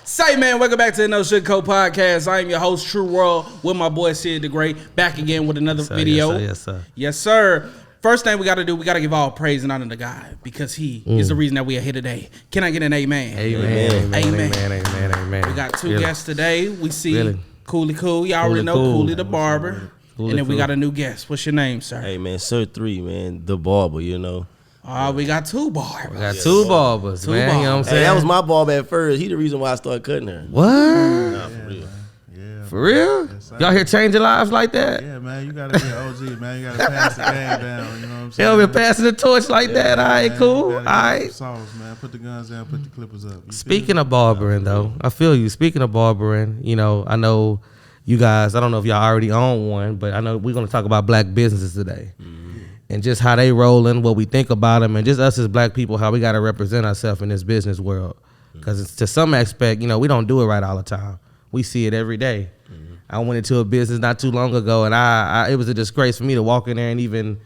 Say, man, welcome back to the No Sugarcoat Podcast. I am your host, True World, with my boy Sid the Great, back again with another video. Yes, sir. Yes, sir. First thing we got to do, we got to give all praise and honor to God because He is the reason that we are here today. Can I get an amen? Amen. We got two guests today. We see Cooley Cool. Y'all already know Cooley the barber. And then we got a new guest. What's your name, sir? Hey, man, Sir 3, man, the barber, you know. We got two barbers. We got two barbers, man. You know what I'm saying? Hey, that was my barber at first. He the reason why I started cutting her. What? Nah, for real. Yeah. For real? Yes, y'all here changing lives like that? Yeah, man. You gotta be an OG, man. You gotta pass the game down. You know what I'm saying? Y'all been passing the torch like that? All right, cool. All right. Sauce, man. Put the guns down. Put the clippers up. Speaking of barbering, though, I feel you. Speaking of barbering, you know, I know you guys, I don't know if y'all already own one, but I know we're going to talk about black businesses today. And just how they rolling, what we think about them, and just us as black people, how we got to represent ourselves in this business world. Because to some aspect, you know, we don't do it right all the time. We see it every day. I went into a business not too long ago, and I it was a disgrace for me to walk in there and even,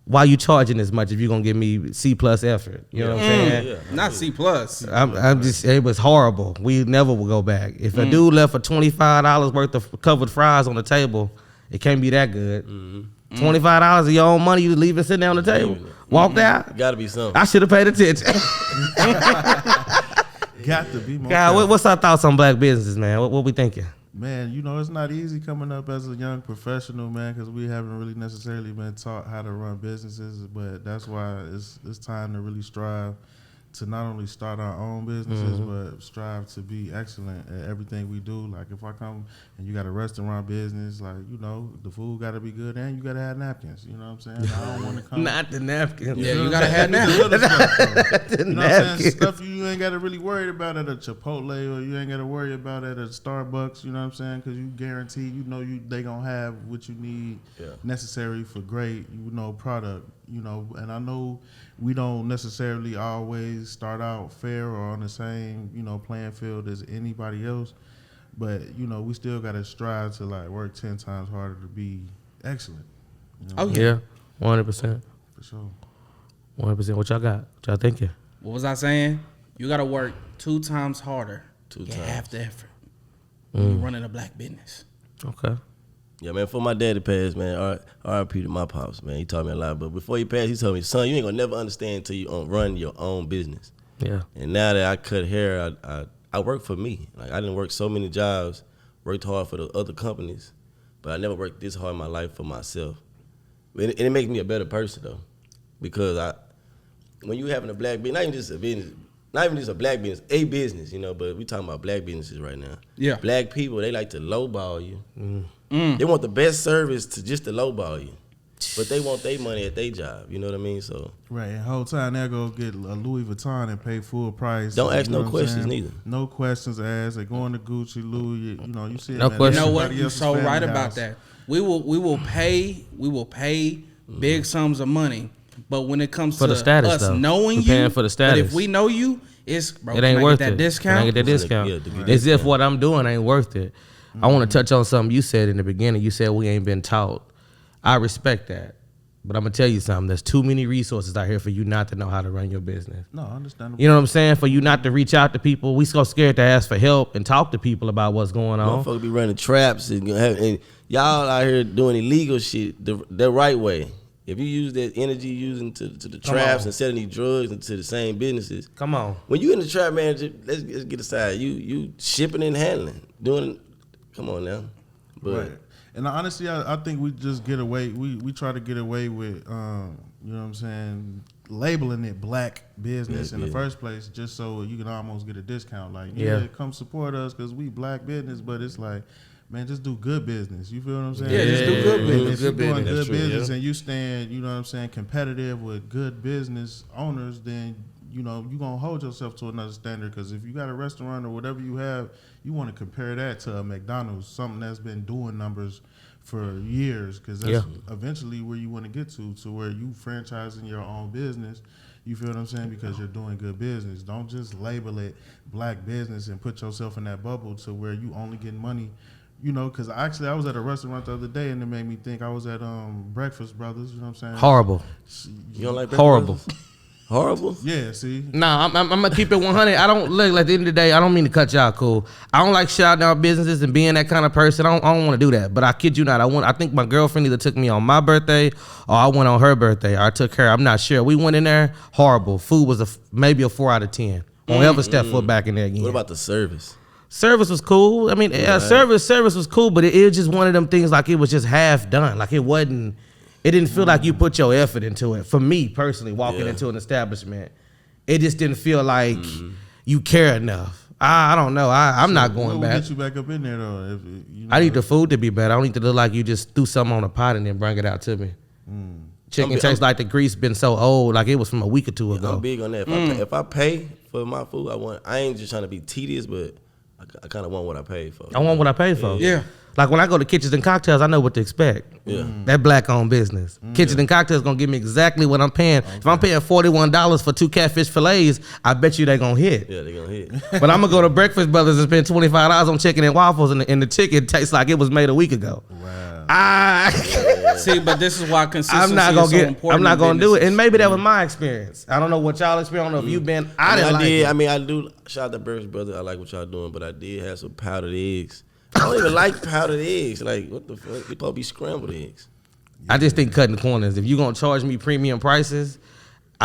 why you charging as much if you're going to give me C+ effort? You know what I'm saying? Yeah. Not C+. I'm just, it was horrible. We never will go back. If a dude left for $25 worth of covered fries on the table, it can't be that good. $25 of your own money, you leave it sitting there on the table. Walked out. Gotta be something. I should have paid attention. Got to be more. God, what's our thoughts on black businesses, man? What we thinking? Man, you know, it's not easy coming up as a young professional, man, because we haven't really necessarily been taught how to run businesses. But that's why it's time to really strive to not only start our own businesses, but strive to be excellent at everything we do. Like if I come and you got a restaurant business, like, you know, the food got to be good and you got to have napkins. You know what I'm saying? I don't want to come. Not the napkins. Yeah, you got to have napkins. You know what I'm saying? Stuff you ain't got to really worry about at a Chipotle or you ain't got to worry about at a Starbucks, you know what I'm saying? Because you guarantee, you know, they going to have what you need necessary for great, you know, product, you know. And I know we don't necessarily always start out fair or on the same, you know, playing field as anybody else. But, you know, we still got to strive to, like, work 10 times harder to be excellent. You know? Oh, yeah. 100%. For sure. 100%. What y'all got? What y'all thinking? What was I saying? You got to work 2 times harder. Get half the effort. When you're running a black business. Okay. Yeah, man, before my daddy passed, man, R.I.P. to my pops, man. He taught me a lot. But before he passed, he told me, son, you ain't going to never understand until you run your own business. Yeah. And now that I cut hair, I work for me. Like, I didn't work so many jobs, worked hard for the other companies, but I never worked this hard in my life for myself. And it makes me a better person, though, because when you having a black business, not even just a business, not even just a black business, a business, you know, but we talking about black businesses right now. Yeah. Black people, they like to lowball you. They want the best service to just to lowball you. But they want their money at their job, you know what I mean? So right, and the whole time they'll go get a Louis Vuitton and pay full price. Don't ask no questions saying? neither. No questions asked. They going to Gucci, Louis, you know, you see no it. You know what? You're so right about that. We will pay big sums of money, but when it comes for to the status, us though. knowing We're you, paying for the status. but if we know you, it's bro, it ain't worth that it. discount. Can I get that discount? Yeah, as if what I'm doing ain't worth it. I want to touch on something you said in the beginning. You said we ain't been taught. I respect that. But I'm going to tell you something. There's too many resources out here for you not to know how to run your business. No, understandable. You know what I'm saying? For you not to reach out to people. We so scared to ask for help and talk to people about what's going on. Motherfuckers be running traps and y'all out here doing illegal shit the right way. If you use that energy using to the traps and selling these drugs into the same businesses. Come on. When you in the trap manager, let's get aside. You shipping and handling. Come on now. But right. And honestly, I think we just get away. We try to get away with, you know what I'm saying, labeling it black business in the first place, just so you can almost get a discount. Like, come support us because we black business, but it's like, man, just do good business. You feel what I'm saying? Yeah, just do good business. If you're doing good business and you stand, you know what I'm saying, competitive with good business owners, then, you know, you're going to hold yourself to another standard. Because if you got a restaurant or whatever you have, you want to compare that to a McDonald's, something that's been doing numbers for years. Because that's eventually where you want to get to where you franchising your own business. You feel what I'm saying? Because you're doing good business. Don't just label it black business and put yourself in that bubble to where you only get money. You know, because actually I was at a restaurant the other day and it made me think. I was at Breakfast Brothers, you know what I'm saying? Horrible. You don't like Breakfast Horrible. Brothers? Horrible. Yeah, see. Nah, I'm gonna keep it 100. I don't look. At the end of the day, I don't mean to cut y'all cool. I don't like shouting out businesses and being that kind of person. I don't want to do that. But I kid you not. I think my girlfriend either took me on my birthday or I went on her birthday. Or I took her. I'm not sure. We went in there. Horrible. Food was maybe a 4 out of 10. Won't ever step foot back in there again. What about the service? Service was cool. I mean, service was cool, but it was just one of them things like it was just half done. Like it wasn't. It didn't feel like you put your effort into it. For me personally, walking into an establishment, it just didn't feel like you care enough. I don't know. I'm not going back. What get you back up in there though? I need the food to be better. I don't need to look like you just threw something on a pot and then bring it out to me. Chicken tastes like the grease been so old, like it was from a week or two ago. I'm big on that. If I pay for my food, I ain't just trying to be tedious, but I kind of want what I paid for. I want what I paid for. Yeah. Like when I go to Kitchens and Cocktails, I know what to expect. Yeah. That black-owned business. Kitchens and Cocktails gonna give me exactly what I'm paying. Okay. If I'm paying $41 for 2 catfish fillets, I bet you they gonna hit. Yeah, they gonna hit. But I'm gonna go to Breakfast Brothers and spend $25 on chicken and waffles, and the chicken tastes like it was made a week ago. Wow. See, but this is why consistency I'm not gonna is so important. I'm not gonna do it. And maybe that was my experience. I don't know what y'all experience. I don't know if you've been. I do. Shout out to Breakfast Brothers. I like what y'all doing, but I did have some powdered eggs. I don't even like powdered eggs. Like, what the fuck? They supposed to be scrambled eggs. I just think cutting corners. If you're gonna charge me premium prices,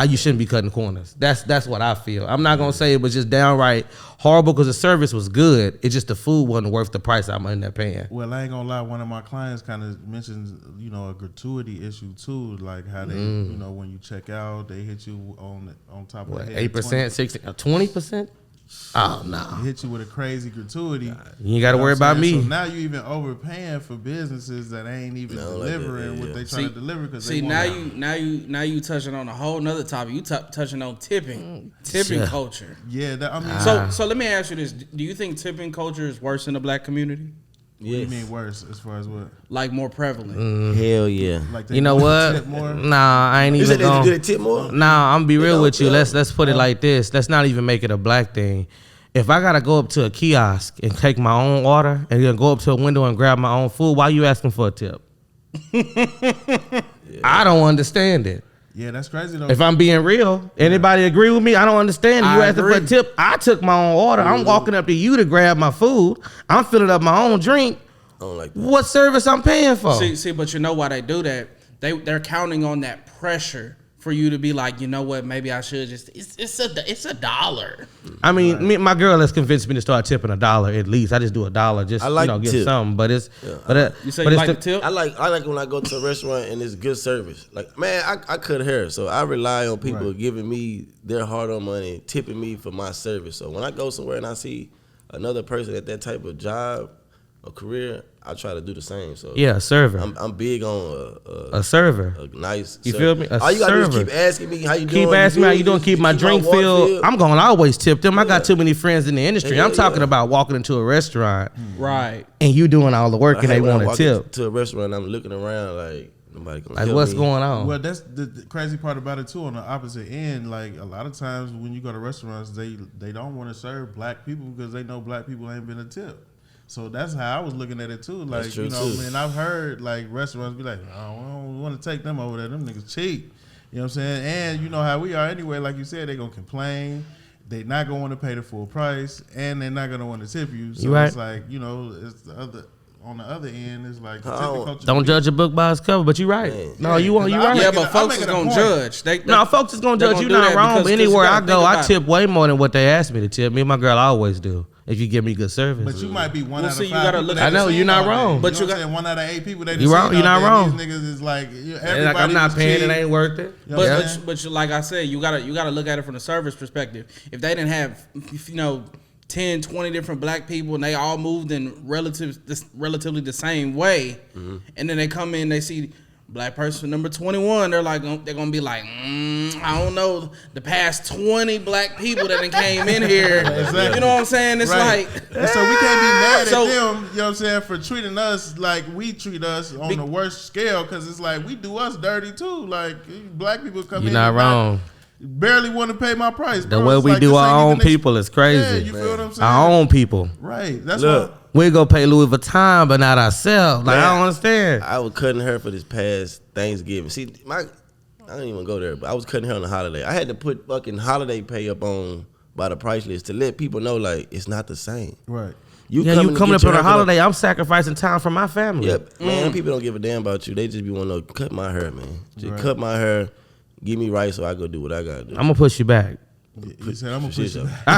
you shouldn't be cutting corners. That's what I feel. I'm not gonna say it was just downright horrible because the service was good. It's just the food wasn't worth the price I'm in there paying. Well, I ain't gonna lie. One of my clients kind of mentions, a gratuity issue too, like how they, when you check out, they hit you on top of the head. 8%, 16, 20%. Oh no! They hit you with a crazy gratuity. You ain't got to worry about me. So now you even overpaying for businesses that ain't even delivering what they trying to deliver. Because now you touching on a whole nother topic. You touching on tipping culture. Yeah, So let me ask you this: do you think tipping culture is worse in the black community? What do you mean worse as far as what? Like more prevalent? Hell yeah. Like you know what? Tip more? Nah, I ain't You even said gonna. they tip more? Nah, I'm gonna be real with you. Let's put it like this. Let's not even make it a black thing. If I gotta go up to a kiosk and take my own order and then go up to a window and grab my own food, why you asking for a tip? I don't understand it. Yeah, that's crazy though. If I'm being real, anybody agree with me? I don't understand it. You asking for a tip? I took my own order. I'm walking up to you to grab my food. I'm filling up my own drink. I don't like that. What service I'm paying for? See, but you know why they do that? They're counting on that pressure for you to be like, you know what? Maybe I should just. It's $1. I mean, my girl has convinced me to start tipping $1 at least. I just do $1 just I like give tip. something. But it's you say you like the tip? I like when I go to a restaurant and it's good service. Like, man, I cut hair, so I rely on people giving me their hard-earned money, tipping me for my service. So when I go somewhere and I see another person at that type of job or career, I try to do the same. So yeah, a server. I'm big on a server. A nice. You server. feel me? All you gotta do is keep asking me how you doing. Keep asking me how you doing. Keep my drink filled. I'm gonna always tip them. I got too many friends in the industry. I'm talking about walking into a restaurant, right? And you doing all the work and they want to tip. To a restaurant, I'm looking around like nobody gonna like what's going on. Well, that's the crazy part about it too. On the opposite end, like a lot of times when you go to restaurants, they don't want to serve black people because they know black people ain't been a tip. So that's how I was looking at it too. Like, man, I've heard like restaurants be like, I don't want to take them over there. Them niggas cheap. You know what I'm saying? And you know how we are anyway. Like you said, they gonna complain. They not gonna want to pay the full price, and they're not gonna want to tip you. So it's like, it's the other. On the other end, it's like don't judge a book by its cover, but you're right. Man. No, you right. Yeah, but folks is gonna judge. Folks is gonna judge. You're not wrong. But anywhere I go, I tip way more than what they ask me to tip. Me and my girl always do. If you give me good service, but you might be one out of 5. You gotta look. I know you're not wrong, but you got 1 out of 8 people. You're wrong. You're not wrong. These niggas is like everybody. Like I'm not paying. It ain't worth it. But like I said, you gotta look at it from the service perspective. If they didn't have 10, 20 different black people and they all moved in relatively the same way, and then they come in, they see black person number 21, they're gonna be like, I don't know, the past 20 black people that came in here. Exactly. You know what I'm saying? It's like, and so we can't be mad at them, you know what I'm saying, for treating us like we treat us on the worst scale, because it's like we do us dirty too. Like black people come in. You're not wrong. Barely want to pay my price, bro. The way we do our own people is crazy. Yeah, you feel what I'm saying? Our own people. Right. That's Look. what We go pay Louis Vuitton, but not ourselves. Like, I don't understand. I was cutting her for this past Thanksgiving. See, I don't even go there, but I was cutting hair on a holiday. I had to put fucking holiday pay up on by the price list to let people know like it's not the same. Right. You coming up on a holiday, I'm sacrificing time for my family. Yeah, man, people don't give a damn about you. They just be wanting to cut my hair, man. Just cut my hair, give me right so I go do what I gotta do. I'm gonna push you back. He said, "I'm gonna push you back."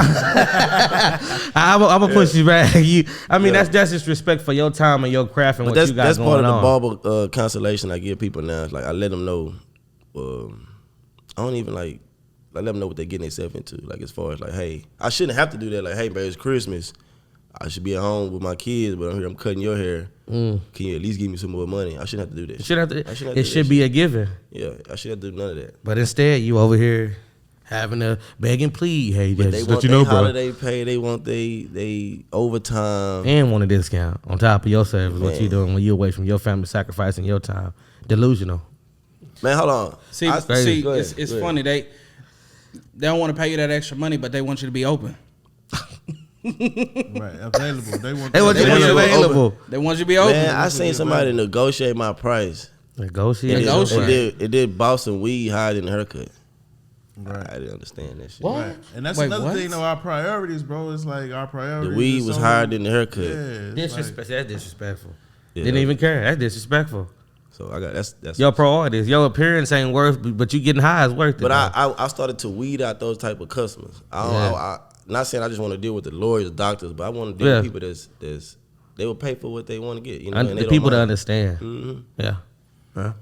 I'm gonna push you back. That's just respect for your time and your craft and but what you got going on. That's part of the barber constellation I give people now. It's like I let them know. I don't even like let them know what they're getting themselves into. Like as far as like, hey, I shouldn't have to do that. Like, hey, man, it's Christmas. I should be at home with my kids, but I'm cutting your hair. Can you at least give me some more money? I shouldn't have to do that. It should be a given. Yeah, I shouldn't have to do none of that. But instead, you over here having to beg and plead. Hey, but they want their holiday pay. They want they overtime and want a discount on top of your service. Man. What you doing when you away from your family, sacrificing your time? Delusional. Man, hold on. See, it's funny. They don't want to pay you that extra money, but they want you to be open. Right, available. They want you to be available. They want you to be open. Man, I seen somebody negotiate my price. Negotiate. It did Boston weed higher than the haircut. Right. I didn't understand that shit. What? Right. And that's another thing though. Our priorities, bro. It's like our priorities. The weed was higher than the haircut. Yeah, that's disrespectful. Yeah. Didn't even care. That's disrespectful. So I got that's your priorities. Your appearance ain't worth, but you getting high is worth it. But I started to weed out those type of customers. I not saying I just want to deal with the lawyers, doctors, but I want to deal with people that's they will pay for what they want to get. You know, and the people to understand. Mm-hmm. Yeah.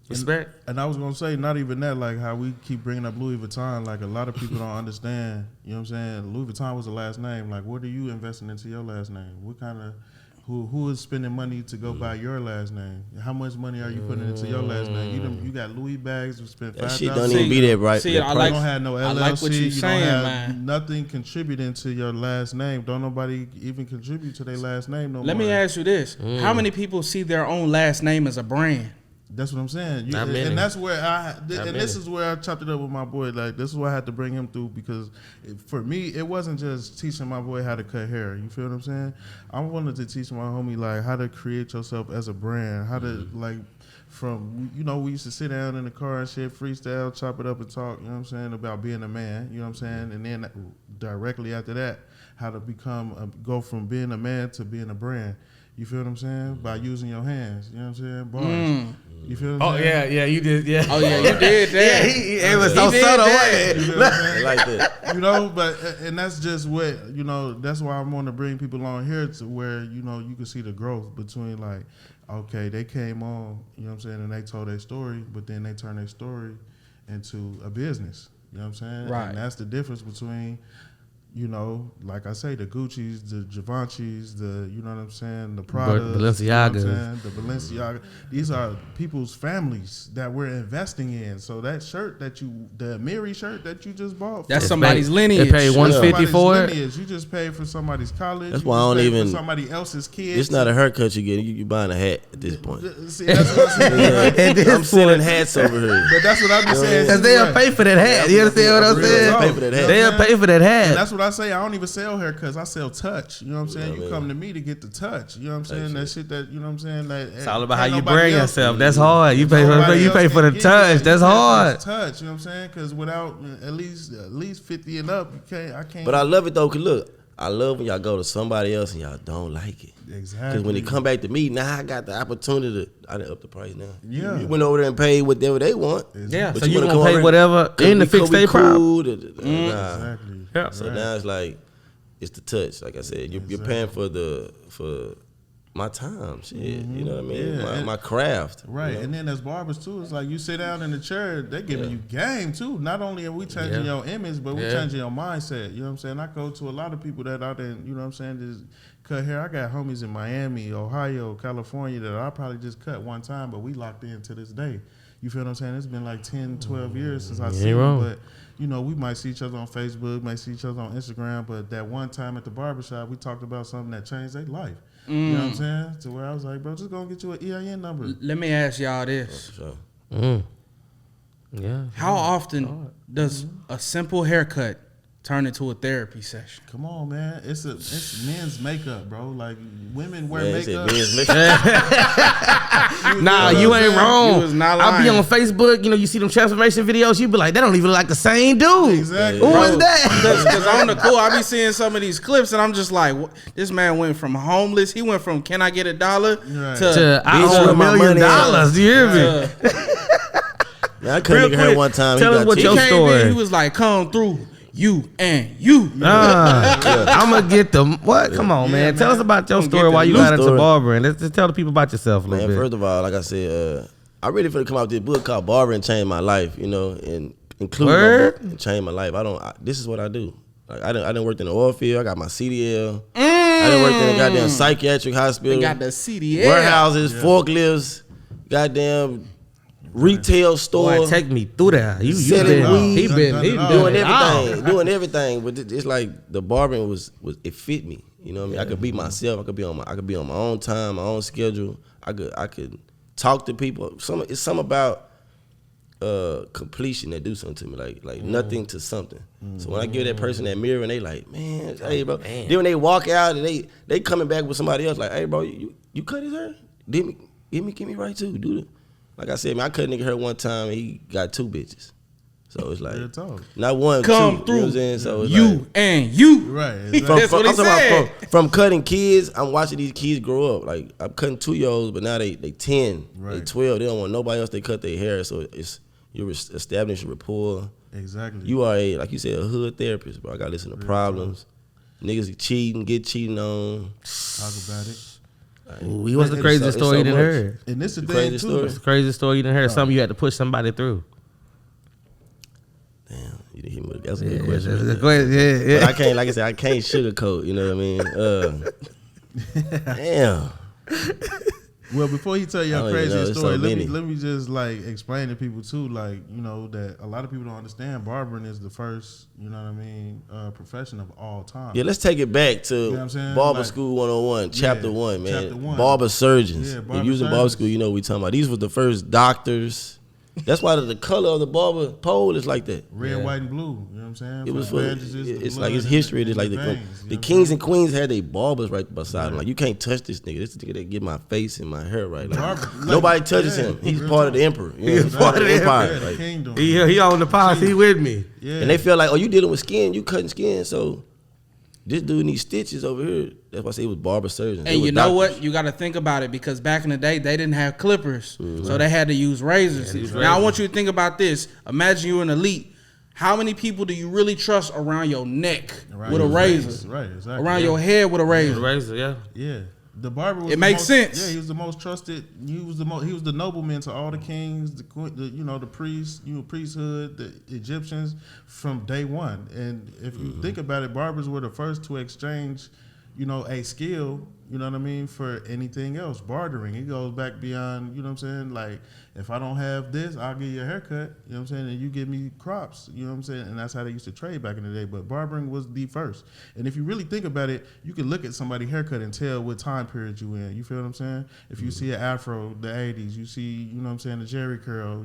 Respect. And I was gonna say, not even that, like how we keep bringing up Louis Vuitton, like a lot of people don't understand. You know what I'm saying? Louis Vuitton was the last name. Like, what are you investing into your last name? What kind of who is spending money to go buy your last name? How much money are you putting into your last name? You got Louis bags who spent $5,000. That shit don't even be there, right? See, you don't have no LLC. I like what you're saying, don't have man. nothing contributing to your last name. Don't nobody even contribute to their last name no more. Let me ask you this: how many people see their own last name as a brand? That's what I'm saying. And that's where this is where I chopped it up with my boy. Like, this is why I had to bring him through, because for me, it wasn't just teaching my boy how to cut hair. You feel what I'm saying? I wanted to teach my homie, like, how to create yourself as a brand, how to, like, from, we used to sit down in the car and shit, freestyle, chop it up and talk, you know what I'm saying, about being a man, you know what I'm saying? And then directly after that, how to go from being a man to being a brand. You feel what I'm saying? By using your hands. You know what I'm saying? Bars. You feel what I'm saying? Yeah, you did. Yeah. Oh, yeah, you did that. It was so subtle, wasn't it? You know what I'm saying? Like that. But, and that's just what, that's why I want to bring people on here to where, you can see the growth between, like, okay, they came on, you know what I'm saying, and they told their story, but then they turned their story into a business. You know what I'm saying? Right. And that's the difference between, like I say, the Gucci's, the Givenchy's, you know what I'm saying, the Prada, Balenciagas. you know what I'm saying, the Balenciaga. These are people's families that we're investing in. So that shirt the Amiri shirt that you just bought, that's somebody's lineage. They paid $150 for it. You just paid for somebody's college. That's why I don't even. For somebody else's kids. It's not a haircut you get. You buying a hat at this point. See, that's what I'm saying. I'm selling hats over here. But that's what I'm saying. Because they'll pay for that hat. You understand what I'm saying? Pay for that hat. They'll pay for that hat. And that's what I say. I don't even sell haircuts. I sell touch. You know what I'm saying? You come to me to get the touch. You know what I'm saying? That shit that, you know what I'm saying? Like, it's all about how you brand yourself. That's hard. You pay for the touch. That's hard. Touch. You know what I'm saying? Because without at least 50 and up, I can't. But I love it though. Cause look, I love when y'all go to somebody else and y'all don't like it. Exactly. Because when they come back to me, now I got the opportunity. I didn't up the price now. Yeah. You went over there and paid whatever they want. Yeah. But so you gonna pay whatever in the fix they cool. Exactly. Yeah. So now it's like, it's the touch. Like I said, you're paying for my time, shit. You know what I mean? Yeah, my craft. Right. And then as barbers too, it's like you sit down in the chair, they giving you game too. Not only are we changing your image, but we're changing your mindset. You know what I'm saying? I go to a lot of people that out there, you know what I'm saying, just cut hair. I got homies in Miami, Ohio, California that I probably just cut one time, but we locked in to this day. You feel what I'm saying? It's been like 10, 12 years since I seen them, but we might see each other on Facebook, might see each other on Instagram, but that one time at the barbershop, we talked about something that changed their life. You know what I'm saying? To where I was like, bro, just go get you an EIN number. Let me ask y'all this. Yeah. How often does a simple haircut turn it to a therapy session. Come on, man. It's men's makeup, bro. Like women wear makeup. Men's makeup. Nah, you ain't wrong. You was not I'll be lying. on Facebook, you see them transformation videos, you be like, they don't even look like the same dude. Exactly. Who Bro, is that? Because on the cool, I be seeing some of these clips, and I'm just like, this man went from homeless. He went from can I get $1 Right. To I Bitch, own where $1 my million. money at? Do you hear me? Man, I couldn't Real hear quick, one time. tell he us got what he your teeth. came story. in, he was like, come through you and you. I'm gonna get the what? Come on, Yeah, man. Tell man. us about your Don't story get while the you new got into story. barbering. Let's just tell the people about yourself a little Man, bit. first of all, like I said, I really feel to come out with this book called Barbering Changed My Life, and include Word? and change my life. This is what I do. Like I didn't work in the oil field. I got my CDL. I didn't work in a goddamn psychiatric hospital. They got the CDL. warehouses, forklifts, goddamn retail store. Boy, take me through that. You Selling been, weed. he been Done it all. doing it all. everything, doing everything. But it's like the barbering was it fit me. You know what I mean? I could be myself. I could be on my own time, my own schedule. I could talk to people. It's something about completion that do something to me, like nothing to something. So when I give that person that mirror and they like, man, hey bro. Man. Then when they walk out and they coming back with somebody else, like, hey bro, you cut his hair? Give me right too, dude. Like I said, man, I cut a nigga hair one time and he got 2 bitches. So it's like Real talk. not one, Come 2. through You know what I'm saying? So it's you like, and you. Right. Exactly. That's what he I'm talking about said. from cutting kids, I'm watching these kids grow up. Like I'm cutting 2-year-olds, but now they 10, they Right. 12. They don't want nobody else to cut their hair. So you're establishing rapport. Exactly. You are like you said, a hood therapist, bro. I gotta listen to problems. Niggas cheating, get cheating on. talk about it. Ooh, what's the It's craziest so story you done much. heard? And this is the The thing craziest too. story? What's the craziest story you done heard? Something you had to push somebody through. Damn, you didn't hit me. That's a Yeah, good question. that's a right question. Yeah, there. yeah. But I can't, like I said, I can't sugarcoat. You know what I mean? Damn. Well, before he tell you I a don't even know. crazy It's story, so let many. me just like explain to people too, like that a lot of people don't understand. Barbering is the first, profession of all time. Yeah, let's take it back to You know what I'm saying? Barber Like- School 101, Chapter 1, man. Chapter 1. Barber surgeons. Yeah, If barber you was in barber surgeons. school, you know what we talking about. These were the first doctors. That's why the color of the barber pole is like that. Red, Yeah. white, and blue. You know what I'm saying? It was For for, the bandages, the it's blood, like it's and history. and It's like the the veins, you know the what kings I'm and queens had their barbers right beside them. Like, you can't touch this nigga. This nigga that get my face and my hair right. Like, Barber- like, nobody touches yeah, him. He's real part of talk. the emperor. You know, he's Yeah, part of the saying? empire. Yeah, the Like, kingdom. He on the posse. He with me. Yeah. and they feel like, oh, you dealing with skin, you cutting skin, so this dude needs stitches over here. That's why I say it was barber surgeons. They And were you know doctors. what? You got to think about it because back in the day, they didn't have clippers. So they had to use razors. Now, I want you to think about this. Imagine you're an elite. How many people do you really trust around your neck Around with a your razor? face. Right, exactly. Around your head with a razor? Razor, yeah. Yeah. The barber was It the makes most, sense. Yeah, he was the most trusted. He was the nobleman to all the kings, the priests, priesthood, the Egyptians from day one. And if you think about it, barbers were the first to exchange, a skill, for anything else. Bartering. It goes back beyond, like if I don't have this, I'll give you a haircut, and you give me crops, and that's how they used to trade back in the day. But barbering was the first. And if you really think about it, you can look at somebody's haircut and tell what time period you in. You feel what I'm saying? If you see an afro, the 80s, you see, the Jerry curl,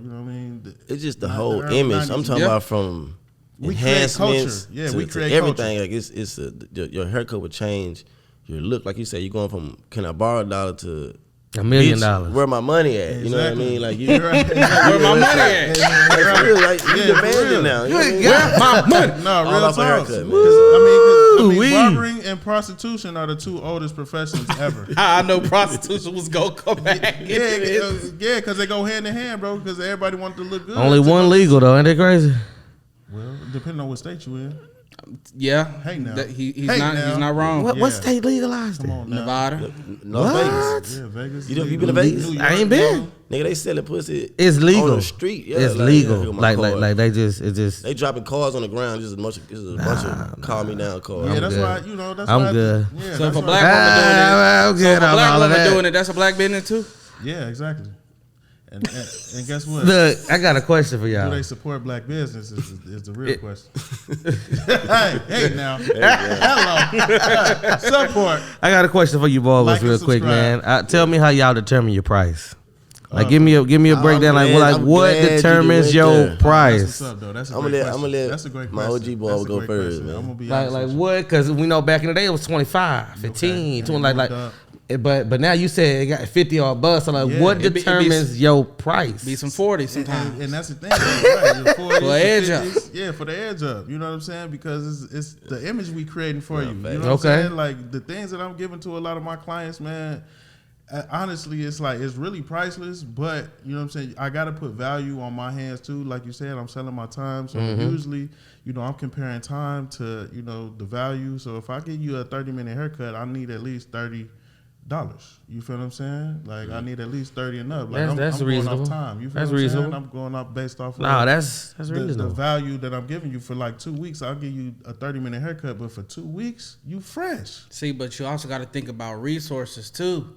It's just the Not whole the early image. 90s. I'm talking Yeah. about from We create culture. enhancements Yeah, to, we to create everything. Like your haircut would change your look. Like you said, you're going from can I borrow $1 to $1 million. bitch, where my money at? You know what I Exactly. mean? Like you, Where my money at? like, for real, like you Yeah, for demanding real. now. You know what I mean? Where my money? No, All real off a talk. haircut, man. 'Cause, Woo-wee. barbering and prostitution are the two oldest professions ever. I know prostitution was going to come back. Yeah, because they go hand in hand, bro. Because everybody wants to look good. Only one legal though, ain't that crazy? Well, depending on what state you in. Yeah. Hey, now. He's Hey, not. now. He's not wrong. What Yeah. state legalized Come it? on now. Nevada. Las Vegas. Yeah, Vegas. You legal. been to Vegas? New I ain't York, been. Nigga, they selling pussy. It's legal. on the street. Yeah, It's like, legal. yeah, my car. Like they just. They dropping cars on the ground. Just a bunch of call me now cars. Yeah, I'm that's good. why that's I'm why. good. Yeah, So if that's a why- black woman doing it, I'm so good if a on black all of woman that. doing it, that's a black business too. Yeah, exactly. And guess what? Look, I got a question for Do y'all. they support black business is the real question. hey now. Hello. Support. I got a question for you, ballers, Like and real quick, subscribe. man. Tell me how y'all determine your price. Like give me a breakdown. I'm What glad you determines went your there. price? That's what's up, though. That's a I'm great gonna question. let That's a great my question. OG boy That's a go great first, question. man. I'm gonna be Like honest with you. what? Because we know back in the day it was 25, 15, 20. Like. But now you said it got 50 or bust. So like, Yeah. what It be determines your price? Be some 40 sometimes. And that's the thing, right? The 40s, For the edge up. 50s, yeah, for the edge up. You know what I'm saying? Because it's the image we creating for you. You know what I'm Okay. saying? Like the things that I'm giving to a lot of my clients, man. Honestly, it's like it's really priceless. But you know what I'm saying? I got to put value on my hands too. Like you said, I'm selling my time, so usually, you know, I'm comparing time to the value. So if I give you a 30-minute haircut, I need at least $30. You feel what I'm saying? Like I need at least 30 and up. Like That's I'm reasonable. going off time. You feel That's what I'm reasonable. saying? I'm going off based off. No, of that's the reasonable. value that I'm giving you for like 2 weeks. I'll give you a 30-minute haircut, but for 2 weeks, you fresh. See, but you also got to think about resources too.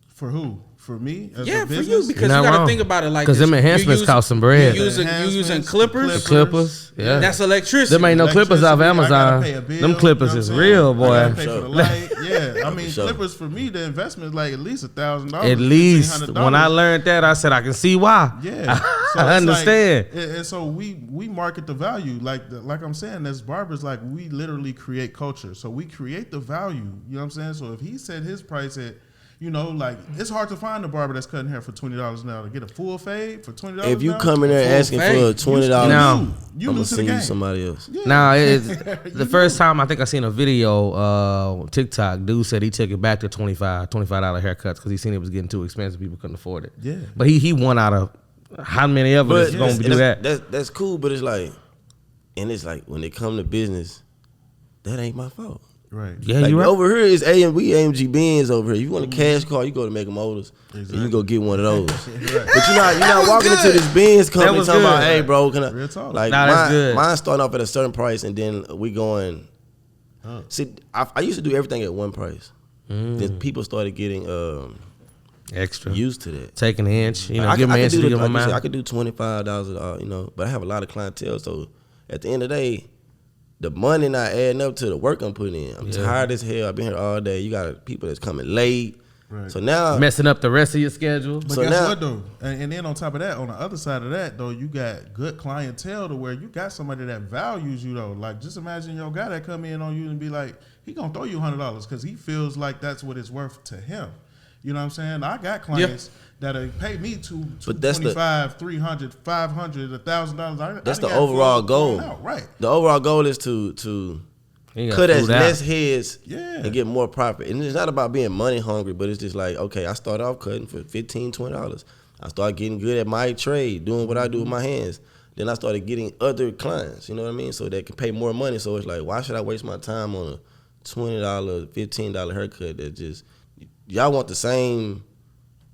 For who? For me? As Yeah, a for you, business? because You're you not got to wrong. think about it like Because this. them enhancements cost some bread. You using Enhancements, clippers. The clippers, yeah. That's electricity. Them ain't no clippers off Electricity, I gotta Amazon. pay a bill, Them clippers you know is what I'm saying? real, I boy. gotta pay for the light. Yeah, I mean, Sure. clippers for me, the investment is like at least $1,000. At least $1,500. when I learned that, I said I can see why. Yeah, so it's I understand. Like, and so we market the value, like I'm saying, as barbers, like we literally create culture. So we create the value. You know what I'm saying? So if he set his price at, like it's hard to find a barber that's cutting hair for $20 now to get a full fade for $20. If you now, come in there full asking fade. for $20, No. you I'm gonna lose to the send you game. somebody else. Yeah. Now, the first time I think I seen a video on TikTok, dude said he took it back to $25 haircuts because he seen it was getting too expensive. People couldn't afford it. Yeah. But he won out of how many of us going to do that? That's cool, but it's like when it come to business, that ain't my fault. Right. Yeah, Like you right. over here is AMG Benz over here. You want a cash car, you go to Mega Motors and you go get one of those. But you're not walking into this Benz company was talking good. about, hey bro, can I? Real talk. Like Nah, that's good. mine starting off at a certain price and then we going. See, I used to do everything at one price. Then people started getting Extra. used to that. Taking the inch. I Give could man do to give him I out. could do $25, but I have a lot of clientele. So at the end of the day, the money not adding up to the work I'm putting in. I'm tired as hell. I've been here all day. You got people that's coming late. Right. So now Messing up the rest of your schedule. But So guess now- what though? And then on top of that, on the other side of that though, you got good clientele to where you got somebody that values you though. Like just imagine your guy that come in on you and be like, he gonna throw you $100 because he feels like that's what it's worth to him. You know what I'm saying? I got clients that'll pay me But that's the- $225, $300, $500, $1,000. that's the overall goal. Right. The overall goal is to You got cut as food out. less heads Yeah. and get more profit. And it's not about being money hungry, but it's just like, okay, I started off cutting for $15, $20. I started getting good at my trade, doing what I do with my hands. Then I started getting other clients, you know what I mean? So they can pay more money. So it's like, why should I waste my time on a $20, $15 haircut that just, y'all want the same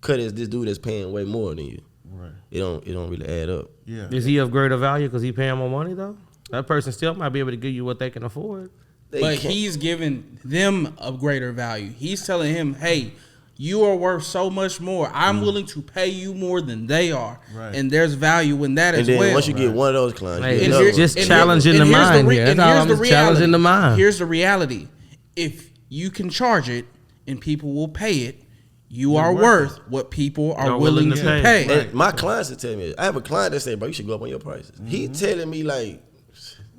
cut as this dude that's paying way more than you. Right. It don't really add up. Yeah. Is he of greater value because he paying more money though? That person still might be able to give you what they can afford. They But can't- he's giving them a greater value. He's telling him, hey, you are worth so much more. I'm willing to pay you more than they are. Right. And there's value in that and as then well. once you get one of those clients, Hey, you get and another here- one. just And challenging here- the and here's mind re- here. and That's all here's I'm the just challenging reality. the mind. Here's the reality. If you can charge it and people will pay it, you are worth what people are willing to pay. And my clients are telling me, I have a client that say, bro, you should go up on your prices. He telling me like,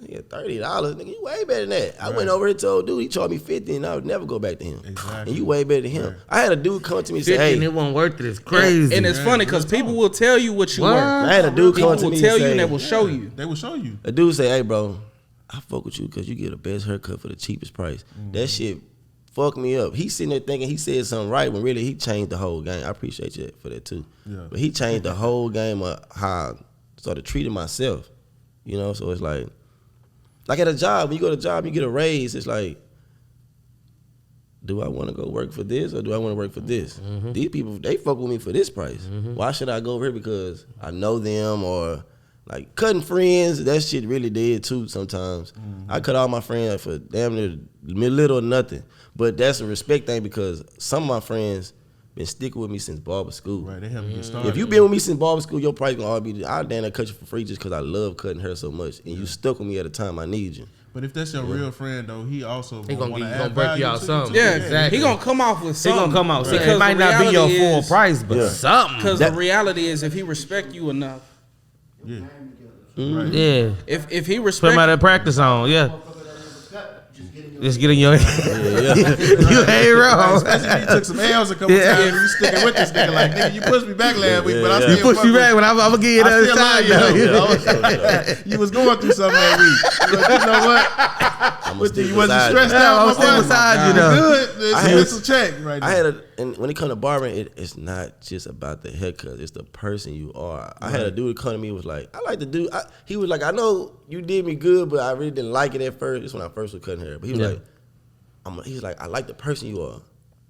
nigga, $30, nigga, you way better than that. I went over and told dude, he charged me $50 and I would never go back to him. Exactly. And you way better than him. I had a dude come to me and 50 say, and hey, it wasn't worth it. It's crazy. And it's funny because people will tell you what you What? worth. I had a dude People come to will me tell and you say, and they will show you. They will show you. a dude say, hey, bro, I fuck with you because you get the best haircut for the cheapest price. That shit fucked me up. He's sitting there thinking he said something right when really he changed the whole game. I appreciate you for that too. Yeah. But he changed the whole game of how I started treating myself. You know, so it's like at a job, when you go to a job, you get a raise, it's like, do I want to go work for this or do I want to work for this? These people, they fuck with me for this price. Why should I go over here because I know them or like cutting friends? That shit really did too sometimes. I cut all my friends for damn near little or nothing. But that's a respect thing because some of my friends been sticking with me since barber school. Right. They help you get started. If you been with me since barber school, your price gonna all be. I damn near cut you for free just because I love cutting hair so much, and you stuck with me at a time I need you. But if that's your real friend though, he also gonna break you out something. Yeah, exactly. He gonna come off with something. He gonna come out. Because It might not be your full price, but something. Because the reality is, if he respect you enough, yeah, right. Yeah. If he Put respect, him out of practice on, yeah. Just get in your you ain't wrong. Especially if you took some L's a couple times and you sticking with this nigga. Like, nigga, you pushed me back last week, but I still You pushed me back when I'm gonna get you the other side though. You was going through something that week. You know what? You wasn't stressed out. I'm still beside you though. Good. It's a check right now. And when it comes to barbering, it's not just about the haircut. It's the person you are. I had a dude come to me was like, I like the dude. He was like, I know you did me good, but I really didn't like it at first. This is when I first was cutting hair. But he was like, he's like, I like the person you are.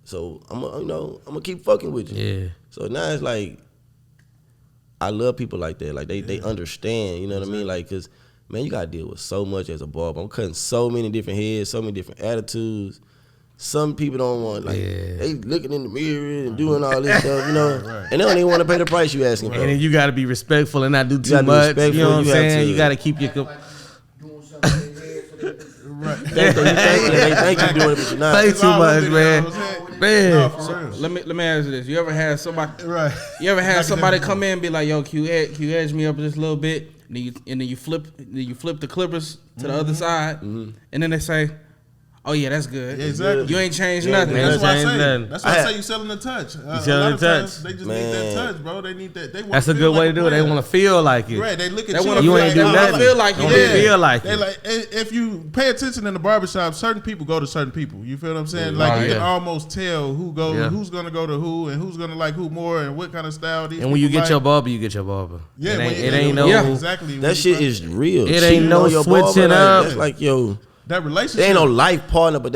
So I'm gonna keep fucking with you. Yeah. So now it's like, I love people like that. Like they understand. You know what I mean? Like, cause man, you gotta deal with so much as a barber. I'm cutting so many different heads, so many different attitudes. Some people don't want, like, they looking in the mirror and doing all this stuff, you know, and they don't even want to pay the price you asking for. And then you got to be respectful and not do too much. You know what I'm saying? You got to keep your. They think you doing it, but you're not. Play too much, man. Man. So, let me ask you this: you ever had somebody? Right. You ever had somebody come in and be like, "Yo, can you edge me up just a little bit?" And then you flip the clippers to the other side, and then they say, "Oh yeah, that's good. Exactly. You ain't changed nothing." That's why I say. That's why I say you selling the touch. You selling the touch. They just need that touch, bro. They need that. They want That's a good way to do it. They want to feel like it. Right. They look at you ain't do nothing. Feel like you feel like they it. like if you pay attention in the barbershop, certain people go to certain people. You feel what I'm saying? Like you can almost tell who's gonna go to who and who's gonna like who more and what kind of style these. And when you get your barber, you get your barber. Yeah, it ain't no exactly. That shit is real. It ain't no switching up. That's like that relationship. There ain't no life partner, but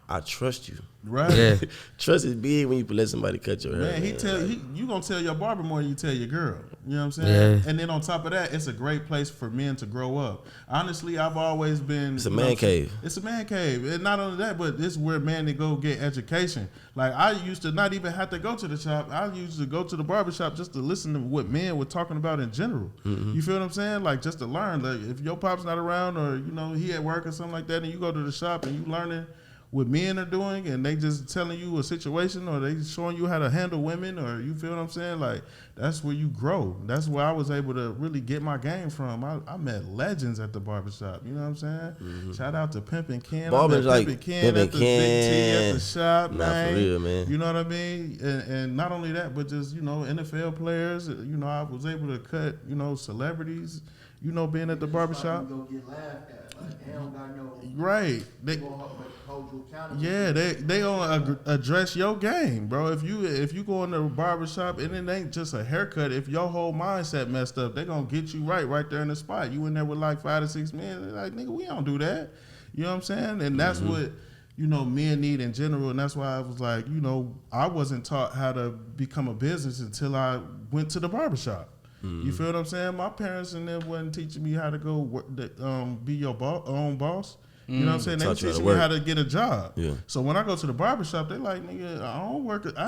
I trust you. Right. Yeah. Trust is big when you let somebody cut your hair. Man, you gonna tell your barber more than you tell your girl. You know what I'm saying? Yeah. And then on top of that, it's a great place for men to grow up. Honestly, I've always been. It's a man cave. It's a man cave, and not only that, but it's where men to go get education. Like I used to not even have to go to the shop. I used to go to the barbershop just to listen to what men were talking about in general. Mm-hmm. You feel what I'm saying? Like just to learn. Like if your pop's not around or he at work or something like that, and you go to the shop and you learning what men are doing and they just telling you a situation or they showing you how to handle women or you feel what I'm saying? Like that's where you grow. That's where I was able to really get my game from. I met legends at the barbershop. You know what I'm saying? Mm-hmm. Shout out to Pimpin' Ken. Barbers like Pimpin' Ken at the Big T at the shop, man. For real, man. You know what I mean? And not only that, but just, NFL players. I was able to cut, celebrities, being at the barbershop. Right. They gonna address your game, bro. If you go in the barbershop and it ain't just a haircut, if your whole mindset messed up, they gonna get you right there in the spot. You in there with like 5 to 6 men, they're like, nigga, we don't do that. You know what I'm saying? And that's what men need in general. And that's why I was like, I wasn't taught how to become a business until I went to the barbershop. Mm-hmm. You feel what I'm saying? My parents and them wasn't teaching me how to go work, be your own boss. You know what I'm saying? They were teaching me how to get a job. Yeah. So when I go to the barbershop, they like, nigga, I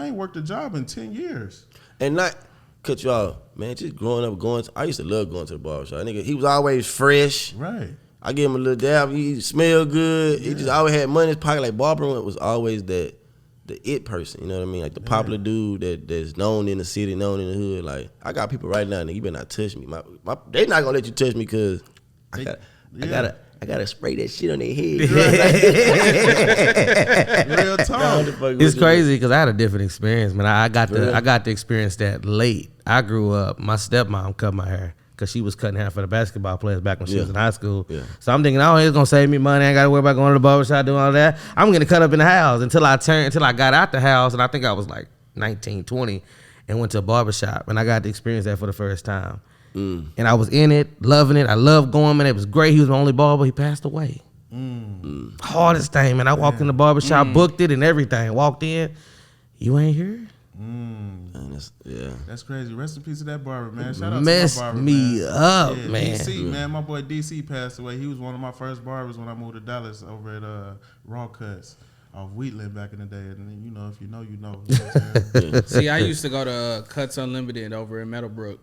ain't worked a job in 10 years. And not cut you off, man, just growing up I used to love going to the barbershop. Nigga, he was always fresh. Right. I gave him a little dab. He smelled good. Yeah. He just always had money in his pocket. Like barbering was always the it person, you know what I mean? Like the popular dude that's known in the city, known in the hood. Like I got people right now, nigga, you better not touch me. They not gonna let you touch me because I gotta spray that shit on their head. Real talk. It's crazy because I had a different experience, man. I got to experience that late. I grew up. My stepmom cut my hair because she was cutting hair for the basketball players back when she was in high school. Yeah. So I'm thinking, it's gonna save me money. I ain't gotta worry about going to the barbershop doing all that. I'm gonna cut up in the house until I got out the house, and I think I was like 19, 20, and went to a barbershop, and I got to experience that for the first time. And I was in it, loving it. I loved going, man. It was great. He was my only barber. He passed away. Hardest thing, man. I walked in the barbershop, booked it and everything. Walked in, you ain't here? That's crazy. Rest in peace to that barber, man. Shout out Messed to my barber, me up, man. DC, man. My boy DC passed away. He was one of my first barbers when I moved to Dallas over at Raw Cuts off Wheatland back in the day. And if you know, you know. See, I used to go to Cuts Unlimited over in Meadowbrook.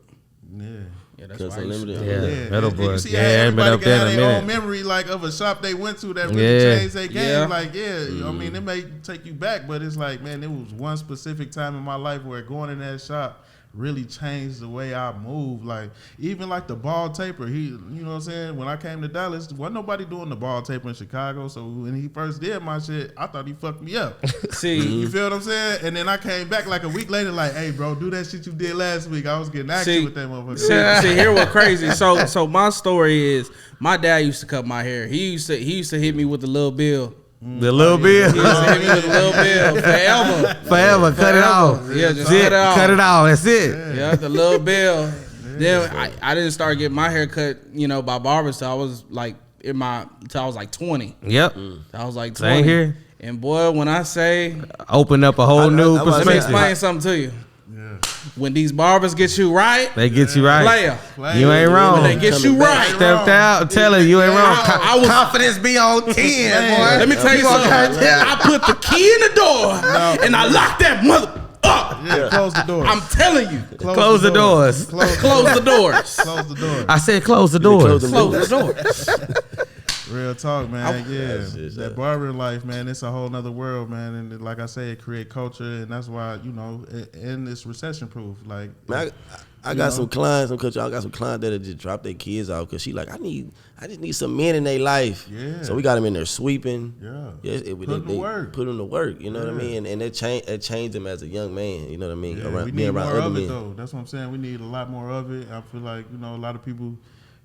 Yeah. Yeah, that's Cause why I used to Unlimited. Yeah, Metal and you Boy. see Yeah, how ain't been everybody up there got in a their own minute. memory, like of a shop they went to that really changed their game. Yeah. Like, I mean, it may take you back, but it's like, man, there was one specific time in my life where going in that shop really changed the way I move. Like, even like the ball taper, you know what I'm saying? When I came to Dallas, wasn't nobody doing the ball taper in Chicago. So when he first did my shit, I thought he fucked me up. See, You feel what I'm saying? And then I came back like a week later, like, hey, bro, do that shit you did last week. I was getting action with that motherfucker. See, here what crazy. So my story is, my dad used to cut my hair. He used to hit me with the little bill. The little bill. He used to hit me with the little bill forever. Cut it off. Yeah, just That's it. cut it off. Cut it off. That's it. Yeah, the little bill. Then I didn't start getting my hair cut, by barbers till I was like till I was like 20. Yep. I was like 20. Same here. And boy, when I say, Open up a whole new I was let me perspective. explain something to you. When these barbers get you right, They get you right. player. You ain't wrong. When they get you Coming back. right. Stepped out. Tell her you ain't wrong. I was- Confidence be on 10, boy. Let me tell you something. I put the key in the door and I locked that mother up. Yeah, close the door. I'm telling you, Close the doors. close the doors. Close the door. I said close the doors. Close the doors. Real talk, man. That's That barbering life, man, it's a whole nother world, man. And like I say, it create culture, and that's why, and it's recession proof. Like, Man, I got some clients, I got some clients that just drop their kids off because she like, I just need some men in their life. Yeah. So we got them in there sweeping. Yeah. Put Put 'em to work. Put them to work. You know what I mean? And it changed them as a young man. You know what I mean? Yeah, we need more of it though. That's what I'm saying. We need a lot more of it. I feel like a lot of people,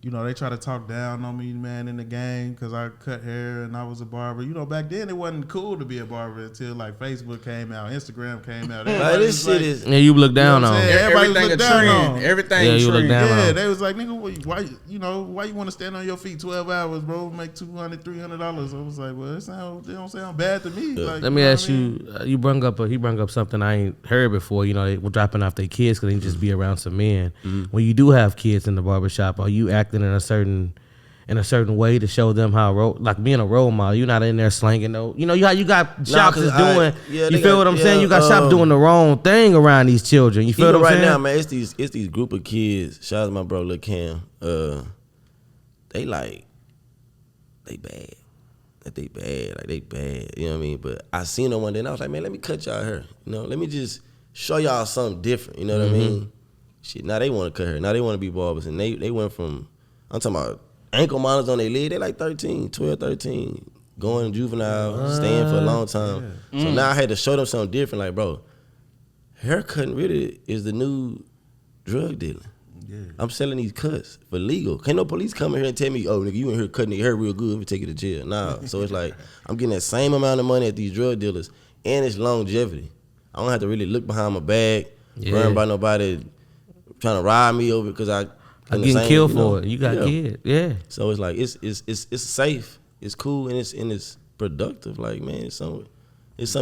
they try to talk down on me, man, in the game because I cut hair and I was a barber. Back then it wasn't cool to be a barber until like Facebook came out, Instagram came out. Like, this shit is. Yeah, you look down You know what on. I'm saying? Everybody Everything a look down trend. on. Everything Yeah, you look trend. down Yeah, on. they was like, nigga, why you want to stand on your feet 12 hours, bro? Make $200, $300. I was like, well, they don't sound bad to me. Like, Let me know ask what I mean? you. He brung up something I ain't heard before. They were dropping off their kids because they just be around some men. When you do have kids in the barbershop, are you acting in a certain way to show them how like being a role model? You're not in there slanging no. How you got shops is doing. You feel what I'm saying? You got shops doing the wrong thing around these children. You feel what I'm right saying? now, man, it's these group of kids. Shout out to my bro, Lil Cam. They bad. They bad. You know what I mean? But I seen them one day and I was like, man, let me cut y'all hair. Let me just show y'all something different. You know what I mean? Shit, now they want to cut hair. Now they want to be barbers. And they went from, I'm talking about ankle monitors on their leg. They like 13, 12, 13. Going juvenile, staying for a long time. Yeah. So now I had to show them something different. Like, bro, haircutting really is the new drug dealing. Yeah. I'm selling these cuts for legal. Can't no police come in here and tell me, oh, nigga, you in here cutting your hair real good, we take you to jail. Nah. So it's like, I'm getting that same amount of money at these drug dealers, and it's longevity. I don't have to really look behind my bag, worrying about nobody trying to ride me over because I'm getting killed for it. You got kids. Yeah. So it's like, it's safe, it's cool, and it's productive. Like, man, it's something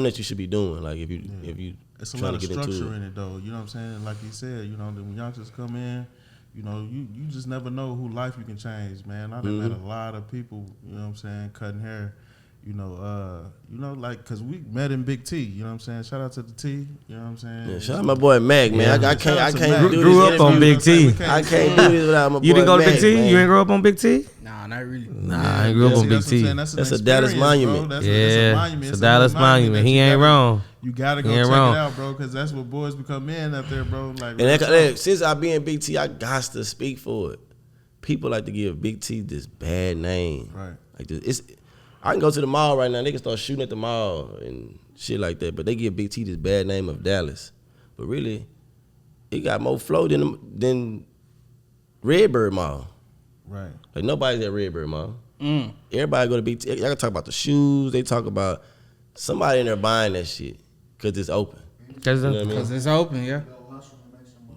that you should be doing. Like, if you it's a lot of structure in it, though. You know what I'm saying? Like you said, when youngsters come in, you just never know who life you can change, man. I done met a lot of people, you know what I'm saying, cutting hair, like, because we met in Big T, you know what I'm saying? Shout out to the T, you know what I'm saying? Yeah, shout out my boy Mac, man. Yeah. I can't do this. Grew up on Big T. I can't do this without my boy You didn't go to Mac, Big T? man. You ain't grow up on Big T? Nah, not really. Nah, I ain't grew up on Big T. That's a Dallas monument. Bro. It's a monument. It's a Dallas monument. He ain't wrong. You gotta go check it out, bro, because that's what boys become men out there, bro. Like, and since I be in Big T, I got to speak for it. People like to give Big T this bad name. Right. Like this, I can go to the mall right now. They can start shooting at the mall and shit like that. But they give Big T this bad name of Dallas. But really, it got more flow than Redbird Mall. Right. Like nobody's at Redbird Mall. Everybody go to Big T. Y'all can talk about the shoes. They talk about somebody in there buying that shit because it's open. Because it's open, yeah.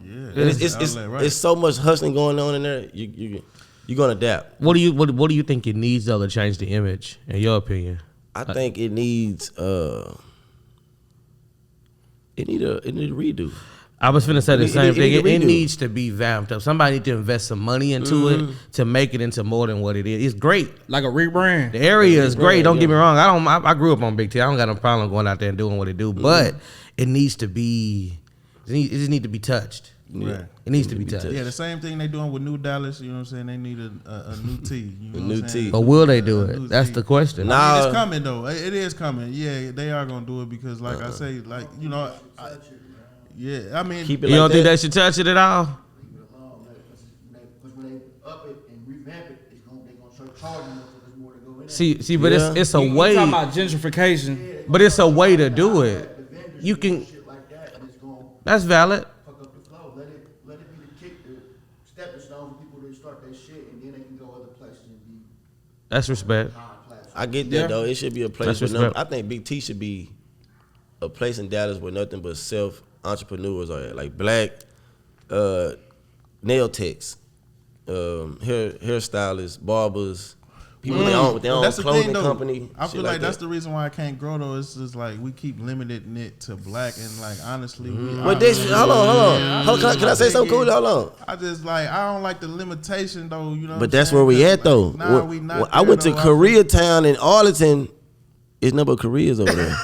Yeah. It's so much hustling going on in there. You're gonna adapt. What do you think it needs though to change the image, in your opinion? I think it needs a redo. I was finna say the same thing. It redo. needs to be vamped up. Somebody need to invest some money into it to make it into more than what it is. It's great. Like a rebrand. The area is great. Don't get me wrong. I grew up on Big T. I don't got no problem going out there and doing what it do. But it needs to be It just need to be touched. Right. It needs to be touched. Yeah, the same thing they doing with New Dallas. You know what I'm saying? They need a new tee. You know A new what I'm saying? tee. But will they do A it? new That's tee. the question. Nah. I mean, it's coming though. It is coming. Yeah, they are gonna do it because, like I say, like you know, I mean, Keep it You like don't think that. they should touch it at all? Leave it alone, because when they up it and revamp it, they gonna start charging them because there's more to go in. See, but Yeah. it's a You way. talking about gentrification? But it's a way to do it. You can. Shit like that, and it's gonna That's valid. fuck up the flow. Let it be the kick, the stepping stone for people to start their shit, and then they can go other places and be That's respect. high class. I get that Yeah. though. It should be a place That's with respect. I think Big T should be a place in Dallas where nothing but self entrepreneurs are at. Like black nail techs, hairstylists, barbers, people with their own that's the clothing thing though. company. I shit feel like that's that. the reason why I can't grow though. It's just like we keep limiting it to black, and like honestly, we. But this, hold on. Can I say something cool? Hold on. I just like I don't like the limitation though. You know. what But I'm that's saying? where we 'Cause, at though. like, nah, we not. I went to there, though. Koreatown in Arlington. It's number of Koreas over there.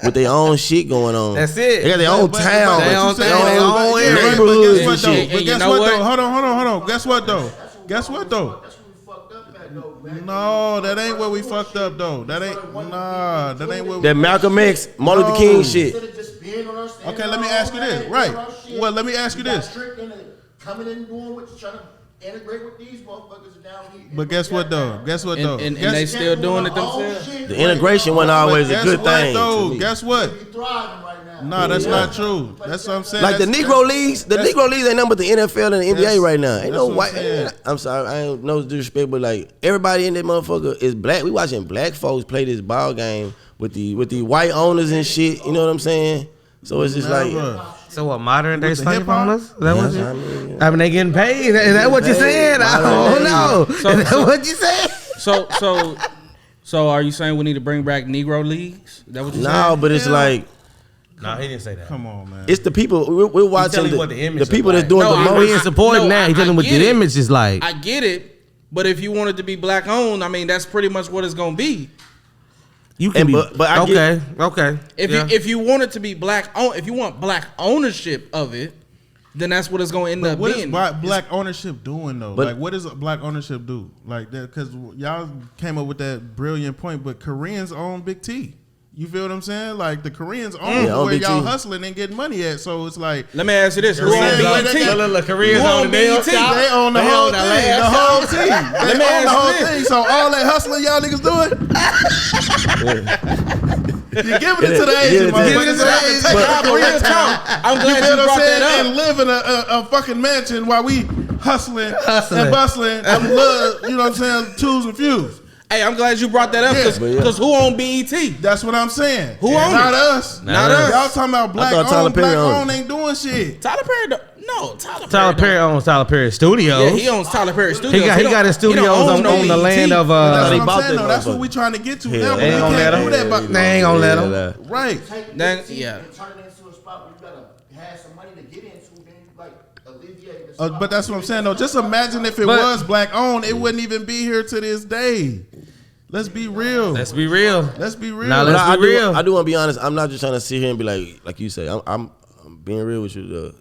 With their own shit going on. That's it. They got their own But- town. They own you thing, said- they own but- area. yeah, right, neighborhoods But guess what and though? shit. But And guess you know what what? though? Hold on. Guess what though? Guess what though? That's when we fucked up at though, man. No, that ain't where we fucked up though. That ain't that ain't where we. That Malcolm X, Martin Luther King shit. Instead of just being on our stand Okay, let on me our ask own you this. lane, Right. doing our shit. Well, let me ask you We got this. tricked into coming in and doing what you're trying to integrate with these motherfuckers down here. But guess what though? Guess what though? And Guess- they still doing it themselves. The integration wasn't always a guess good what, thing. though? To me. Guess what? We thriving right now. Nah, that's not true. That's what I'm saying. Like the That's- Negro leagues, that's- Negro leagues ain't nothing but the NFL and the NBA That's- right now. Ain't that's no what I'm white. saying. I'm sorry, I ain't no disrespect, but like everybody in that motherfucker is black. We watching black folks play this ball game with the white owners and shit. You know what I'm saying? So it's just like. Never. So what? Modern day With the slave hip-hop? owners? Is that what Yeah, you? I mean, I mean, they getting paid. Is that what you're saying? I don't know. Is that what you saying? So are you saying we need to bring back Negro leagues? Is that what you No, saying? but it's Yeah. like No, he didn't say that. Come on, man. it's the people we're watching telling the, what the image people is that's doing like. the No, He ain't most. supporting No, that. He I telling what get the it. image is like. I get it, but if you want it to be black owned, I mean that's pretty much what it's gonna be. You can And be but I get- okay. If yeah. if you want it to be black owned, if you want black ownership of it, then that's what it's gonna end But up what is being. black ownership doing though? But- like, what does black ownership do? Like that, because y'all came up with that brilliant point. But Koreans own Big T. You feel what I'm saying? Like the Koreans own Yeah, own where Big y'all T. husling and getting money at. So it's like Let me ask you this: Who Korean- on Look, BET? look, Koreans Who on on the nail BET? shop. they own the They whole own the thing. last The whole shop. team. Let They me own ask the whole you this. thing. So all that hustling y'all niggas doing, you're giving it to the Yeah, Asian yeah. motherfuckers. Giving it to the so y'all can Asian. take But it. real talk, I'm You glad feel you what I'm brought saying? that And up. live in a fucking mansion while we hustling Hustling. and bustling and love, you know what I'm saying, twos and fews. Hey, I'm glad you brought that up Yeah. because who on BET? That's what I'm saying. Who own Not it? us. Not us. Y'all talking about black thought Tyler owned, Perry black owned owned it. ain't doing shit. Tyler Perry. No, Tyler Perry. Perry owns Tyler Perry Studios. Yeah, he owns Tyler Perry Studios. He got don't- his he don't studios own on no the BET. land of That's they what I'm bought saying that though. That's what motherfucker. we trying to get to. Hell, Now, but they we ain't gonna let can't him. do that. But, They ain't gonna let him. right. Take Then- this team yeah. and turn it into a spot where you gotta have some money to get into, then you like alleviate this. But that's what I'm saying though. Just imagine if it But- was black owned, it wouldn't even be here to this day. Let's be real. Let's be real. Let's be real. Now But let's I be do, real. I do want to be honest. I'm not just trying to sit here and be like you say. I'm being real with you.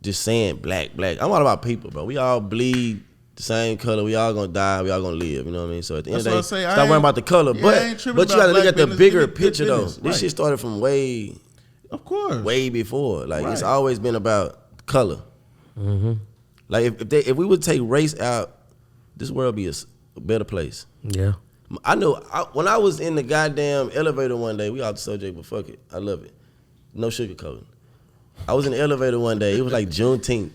Just saying black. I'm all about people, bro. We all bleed the same color. We all gonna die. We all gonna live. You know what I mean? So at the end That's of what the I day, say. I stop worrying ain't- about the color. yeah, I ain't but tripping you got to about look at black the business. bigger Give it good picture though. business. This Right. shit started from way Of course. before. Like it's Right. always been about color. Like if we would take race out, this world would be a better place. Yeah. I know when I was in the goddamn elevator one day, we off the subject, but fuck it. I love it. No sugarcoating. I was in the elevator one day. It was like Juneteenth.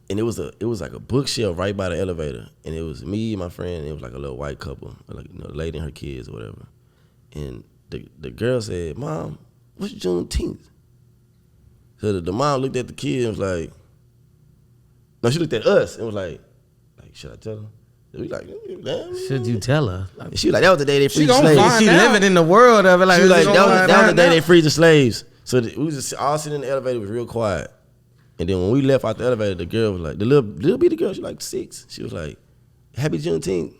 And it was like a bookshelf right by the elevator. And it was me and my friend, and it was like a little white couple, like a lady and her kids or whatever. And the girl said, "Mom, what's Juneteenth?" So the mom looked at the kid and was like, no, she looked at us and was like, should I tell her? We like, damn. Should you tell her? She was like, that was the day they freed the gonna slaves. find She out. living in the world of it. Like, She was like, she that gonna was the find day out. they freed the slaves. So we was just all sitting in the elevator. It was real quiet. And then when we left out the elevator, the girl was like, the little bitty girl, she like 6. She was like, Happy Juneteenth.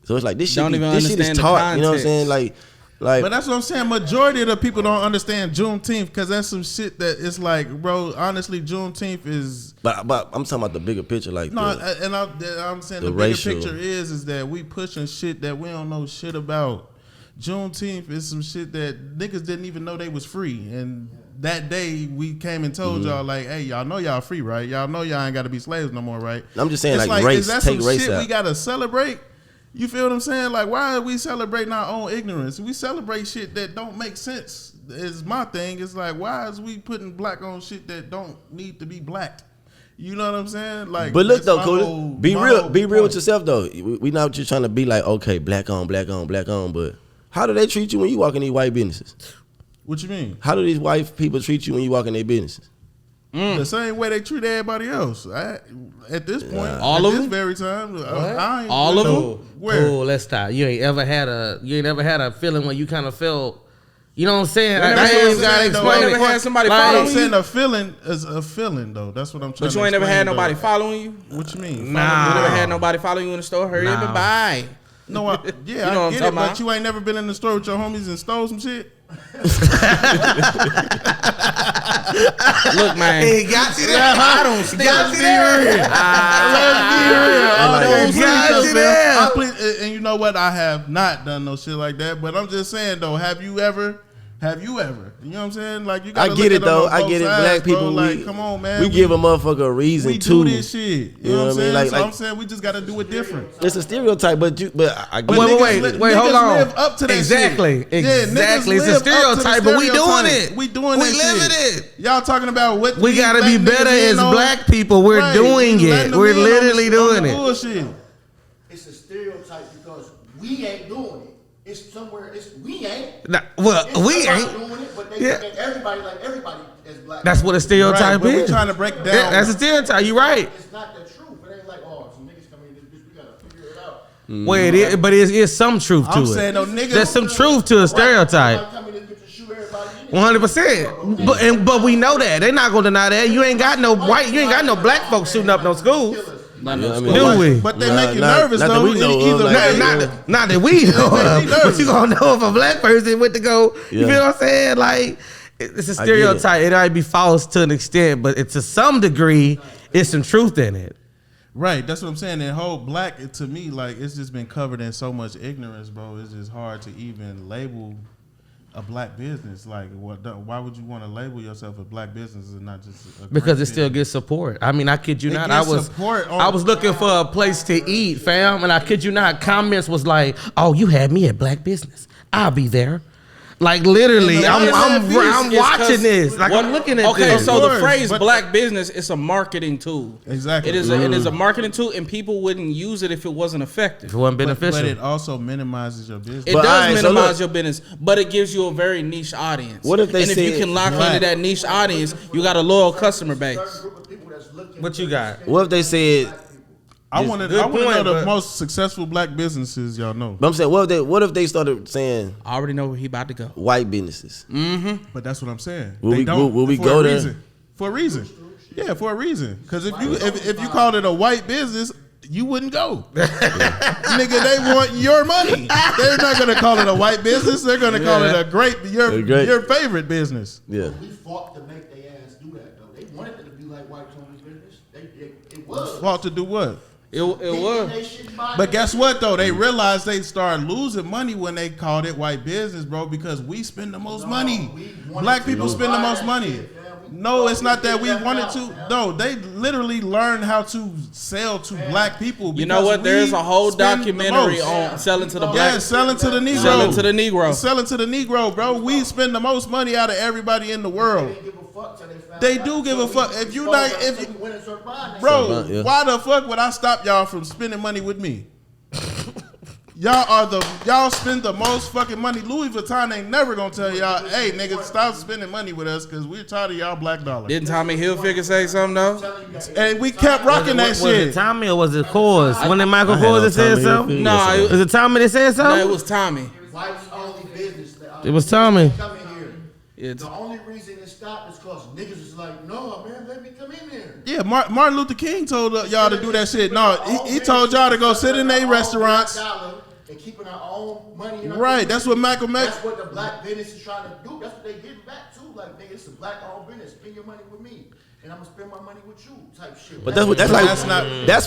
So it's like this shit. Don't even This shit is understand the taught. You know what I'm saying? context. Like Like, But that's what I'm saying. Majority of the people don't understand Juneteenth because that's some shit that it's like, bro. Honestly, Juneteenth is. but I'm talking about the bigger picture, like No, the, and I'm saying the the bigger racial. picture is that we pushing shit that we don't know shit about. Juneteenth is some shit that niggas didn't even know they was free, and that day we came and told y'all like, hey, y'all know y'all free, right? Y'all know y'all ain't got to be slaves no more, right? I'm just saying, It's like race, is that take some race shit out. we gotta celebrate? You feel what I'm saying? Like, why are we celebrating our own ignorance? We celebrate shit that don't make sense. Is my thing. It's like, why is we putting black on shit that don't need to be black? You know what I'm saying? Like, But look that's though, my Cody, whole- be my real whole with point. yourself though. We not just trying to be like, okay, black on, black on, black on, but how do they treat you when you walk in these white businesses? What you mean? How do these white people treat you when you walk in their businesses? The same way they treat everybody else. At this point, All at of this them? very time, I ain't All of them? Where? Cool, let's stop. You ain't ever had a feeling when you kind of felt, you know what I'm saying? Never I had ain't even some- gotta though, explain you it. never had somebody Like, follow I'm you? saying a feeling is a feeling though. That's what I'm trying But to you ain't never had explain, nobody though. following you? What you mean? Nah. You never had nobody following you in the store? Hurry up and Nah. buy. No, You yeah, know what I I'm get it, talking but about. you ain't never been in the store with your homies and stole some shit? Look, man. Hey, got you there. I don't steal. Got you there. Let's be real. Got you there. And you know what? I have not done no shit like that. But I'm just saying though, have you ever? You know what I'm saying? Like you I gotta get look it at though. on I both get it. sides, Black bro. people, like, we come on, man. we give a motherfucker a reason we to do this shit. You know what I'm saying? Like, So I'm saying we just gotta do it different. it's a stereotype, but I get But it. niggas Hold niggas on. live up to that Exactly. shit. Yeah, niggas Exactly. It's a live up to the stereotype, but we doing stereotype. it. We doing We that living shit. it. Y'all talking about what We gotta black be better niggas as in on- black people. We're Right, doing we it. letting them We're in on literally the doing it. bullshit. It's a stereotype because we ain't doing it. It's somewhere. We ain't. Nah, well, It's we somebody ain't. doing it, but they Yeah. make everybody like everybody is black. That's what a Right, stereotype but we is. trying to break down. Yeah, that's a stereotype. You're right. It's not the truth. It ain't like, oh, some niggas coming in this bitch. We gotta figure it out. Well, it is, but it's some truth to I'm it. saying no niggas. There's some truth to a stereotype. Somebody come in this bitch and shoot everybody in it. 100%. But we know that they're not gonna deny that. You ain't got no white. You ain't got no black folks shooting up no schools. Not Yeah, no I school. mean, Do we? But they Nah, make you not- nervous not that though. we know of, Either like, way. Not that we know make me of, but nervous. you gonna know if a black person went to go. You Yeah. feel what I'm saying? Like it's a I get it. stereotype. It might be false to an extent, but to some degree, it's some truth in it. Right, that's what I'm saying. That whole black, to me, like it's just been covered in so much ignorance, bro. It's just hard to even label a black business. Like, why would you want to label yourself a black business and not just a Because great it still business? gets support. I mean, I kid you It not. gets I was support on- I was looking for a place to eat, fam, and I kid you not. Comments was like, "Oh, you had me at black business. I'll be there." Like literally, And the I'm honest watching It's this. Like I'm looking at Okay, this. so Of the course, phrase but- black business is a marketing tool. Exactly. It is a marketing tool, and people wouldn't use it if it wasn't effective. It wasn't But beneficial. it also minimizes your business. It But, does alright, so minimize look. your business, but it gives you a very niche audience. What if they and if you said- can lock Right. into that niche audience, you got a loyal customer base. Certain group of people that's looking What you to got? extend What if they said? I want to good know point, the but- most successful black businesses y'all know. But I'm saying, what if they started saying I already know where he about to go. white businesses? But that's what I'm saying. Will They we- don't, will we for go a there? reason. For a reason. Yeah, for a reason. Because if you called it a white business, you wouldn't go. Nigga, they want your money. They're not gonna call it a white business. They're gonna call it your favorite business. Yeah. We fought to make their ass do that though. They wanted it to be like white owned business. It was. Fought to do what? It was. But guess what though? They realized they started losing money when they called it white business, bro. Because we spend the most money. Black people spend the most money. No, it's not that we wanted to. No, they literally learned how to sell to black people. You know what? because There's we a whole spend the documentary most. on selling to the Yeah, black. selling to the Negro. Selling to the Negro. Selling to the Negro, bro. We spend the most money out of everybody in the world. They do give a fuck. If you not, bro, Yeah. why the fuck would I stop y'all from spending money with me? Y'all spend the most fucking money. Louis Vuitton ain't never gonna tell y'all, hey niggas, stop spending money with us because we're tired of y'all black dollar. Didn't Tommy Hilfiger say something though? And we kept rocking that Was shit. it Tommy or was it Coors? When it Michael I had Coors no that said Tommy something? Hilfiger. No, Yes, it- Was it Tommy that said No, it something? was Tommy. Whites only business. It was Tommy. Come in here. It's, The only reason it stopped is because niggas is like, no, man, let me come in there. Yeah, Martin Luther King told y'all to do that shit. No, he told y'all to go sit in their restaurants and keeping our own money in our Right, that's what Malcolm That's what the black business is trying to do. That's what they getting back to. Like, nigga, it's a black owned business. Spend your money with me, and I'm gonna spend my money with you, type shit. But that's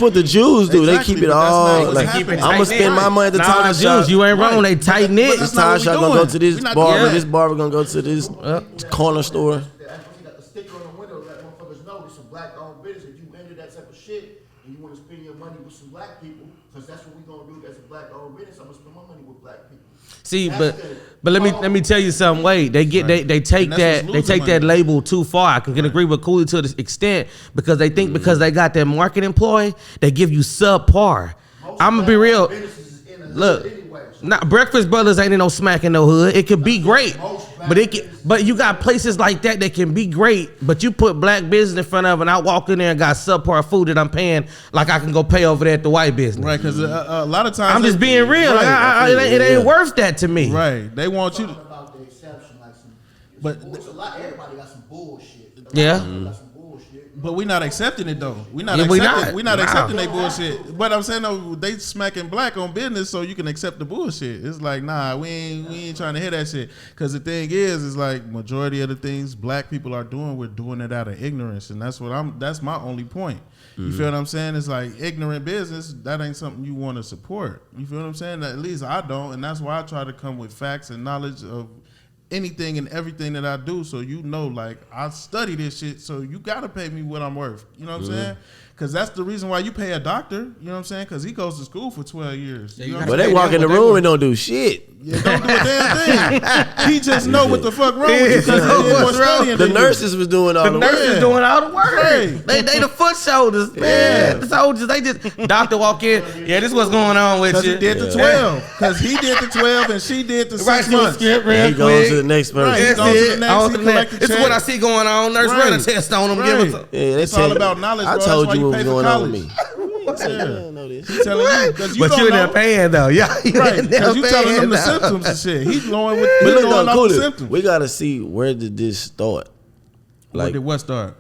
what the Jews do. Exactly, they keep it but that's all. not what's Like, happening. I'm gonna spend my money at the Nah, tire shop. Jews, you ain't wrong. They tight knit. This not tire what we shop gonna go doing. to this We not barber. doing that. This barber gonna go to this corner store. That's why you got the sticker on the window to let motherfuckers know it's a black owned business. If you enter that type of shit and you want to spend your money with some black people, because that's what we gonna do as a black owned business. I'm gonna spend my money with black people. See, but let me tell you something. Wait, they take And that's that what's losing that money. label too far. I can agree with Cooley to this extent because they think because they got that market employee, they give you subpar. I'm gonna be real. Look, Breakfast Brothers ain't in no smack in no hood. It could be great, but you got places like that can be great. But you put black business in front of, and I walk in there and got subpar food that I'm paying like I can go pay over there at the white business. Right, because a lot of times I'm just being real. Right, It ain't worth that to me. right. They want you to. About the exception, like some, But- it's a lot. Everybody got some bullshit. Yeah. Got some bullshit. But we not accepting it though. We not Yeah, accepting. we not. Nah. Accepting they bullshit. But I'm saying though, they smacking black on business, so you can accept the bullshit. It's like, nah, we ain't trying to hear that shit. Because the thing is like majority of the things black people are doing, we're doing it out of ignorance, and that's my only point. You feel what I'm saying? It's like ignorant business. That ain't something you want to support. You feel what I'm saying? At least I don't, and that's why I try to come with facts and knowledge of anything and everything that I do, so you know, like, I study this shit, so you gotta pay me what I'm worth. You know what I'm saying? Because that's the reason why you pay a doctor. You know what I'm saying? Because he goes to school for 12 years. You know what I'm But saying? they walk in the room and don't do shit. Yeah, don't do a damn thing. He just know what the fuck wrong with you because he did more studying The than you. nurses was doing all The the nurses work. doing all the work. Right. They the foot shoulders, man. The soldiers, they just doctor walk in. Yeah, this what's going on with Because you. he did the 12. Because he did the 12 and she did the 6 Right, months. skip And real he goes quick. to the next person. Right. That's He goes to the it. next, On he to the collect next. the This is what I check. see going on. Nurse Right. run a test on them. Right. Give us a, Yeah, they It's all tell- about knowledge, I bro. told That's you why what you was pay for going on with college. me. Yeah. I know this. He telling you because you but don't you in know. there paying though. Yeah, Right, because you telling them the though. symptoms and shit. He's going with But he's look, going though, off cool. the symptoms. We gotta see where did this start. Where Like, did what start?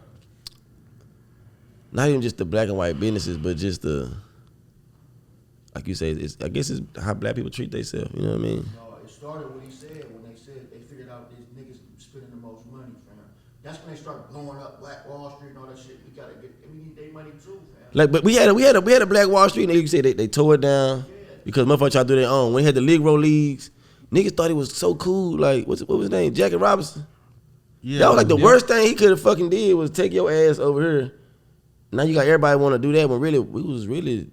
not even just the black and white businesses, but just the, like you say, I guess it's how black people treat themselves. You know what I mean? No, it started what he said when they said they figured out these niggas spending the most money, fam. That's when they start blowing up Black Wall Street and all that shit. We need their money too, fam. Like, but we had a Black Wall Street, and you say they tore it down because motherfuckers tried to do their own. When we had the Negro leagues, niggas thought it was so cool. Like, what was his name? Jackie Robinson. Yeah, That was like the worst thing he could have fucking did was take your ass over here. Now you got everybody want to do that when really we was really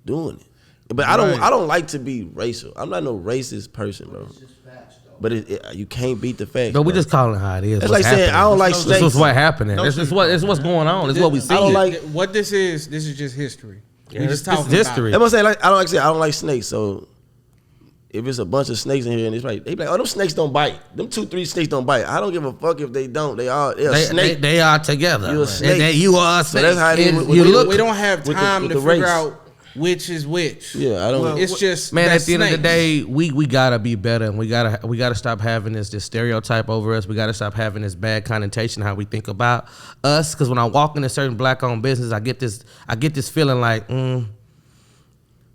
doing it. But I don't like to be racial. I'm not no racist person, bro. It's just facts, though. But you can't beat the facts. But we bro. just calling it how it is. That's What's like saying happening. I don't like This snakes. is what's happening. No This is what's going on. This is what we see. I don't like. What this is just history. Yeah, We this- just this talking is about history. it. I'm gonna say like I don't like snakes. So if it's a bunch of snakes in here and it's right, they be like, oh, them snakes don't bite. Them 2-3 snakes don't bite. I don't give a fuck if they don't. They're a snake. They are together. You a snake. You are a So snake. that's how it is with- You with- look. We don't have with the- time with to the figure race. out which is which. Yeah, I don't. It's just Man, that's at the end of the snakes. day, we gotta be better, and we gotta stop having this stereotype over us. We gotta stop having this bad connotation how we think about us. Because when I walk in a certain black-owned business, I get this feeling like,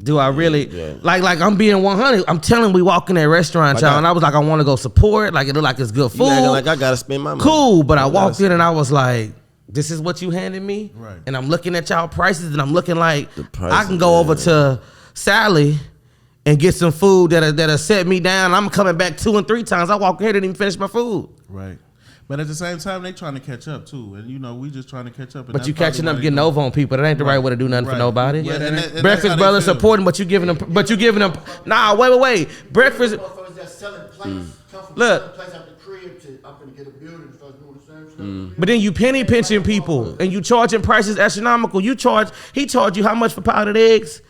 do I really like I'm being 100? I'm telling we walk in that restaurant, Like y'all, and I was like, I want to go support. Like it look like it's good You food. acting like I gotta spend my money. Cool, but I gotta walked in spend- and I was like, this is what you handed me? Right. And I'm looking at y'all prices and I'm looking like prices, I can go over to Sally and get some food that'll set me down. I'm coming back 2 and 3 times. I walk in here, didn't even finish my food. Right. But at the same time, they trying to catch up too, and you know we just trying to catch up. And But that's you catching probably up why getting they over on people. That ain't the right way to do nothing for Right. nobody. Yeah, and that's how Breakfast they Brothers feel. supporting, but you giving them. Nah, wait. Breakfast. Motherfuckers that selling plates come from Look. selling plates out the crib to I'm gonna get a building and start doing the same stuff. But then you penny pinching people and you charging prices astronomical. He charged you how much for powdered eggs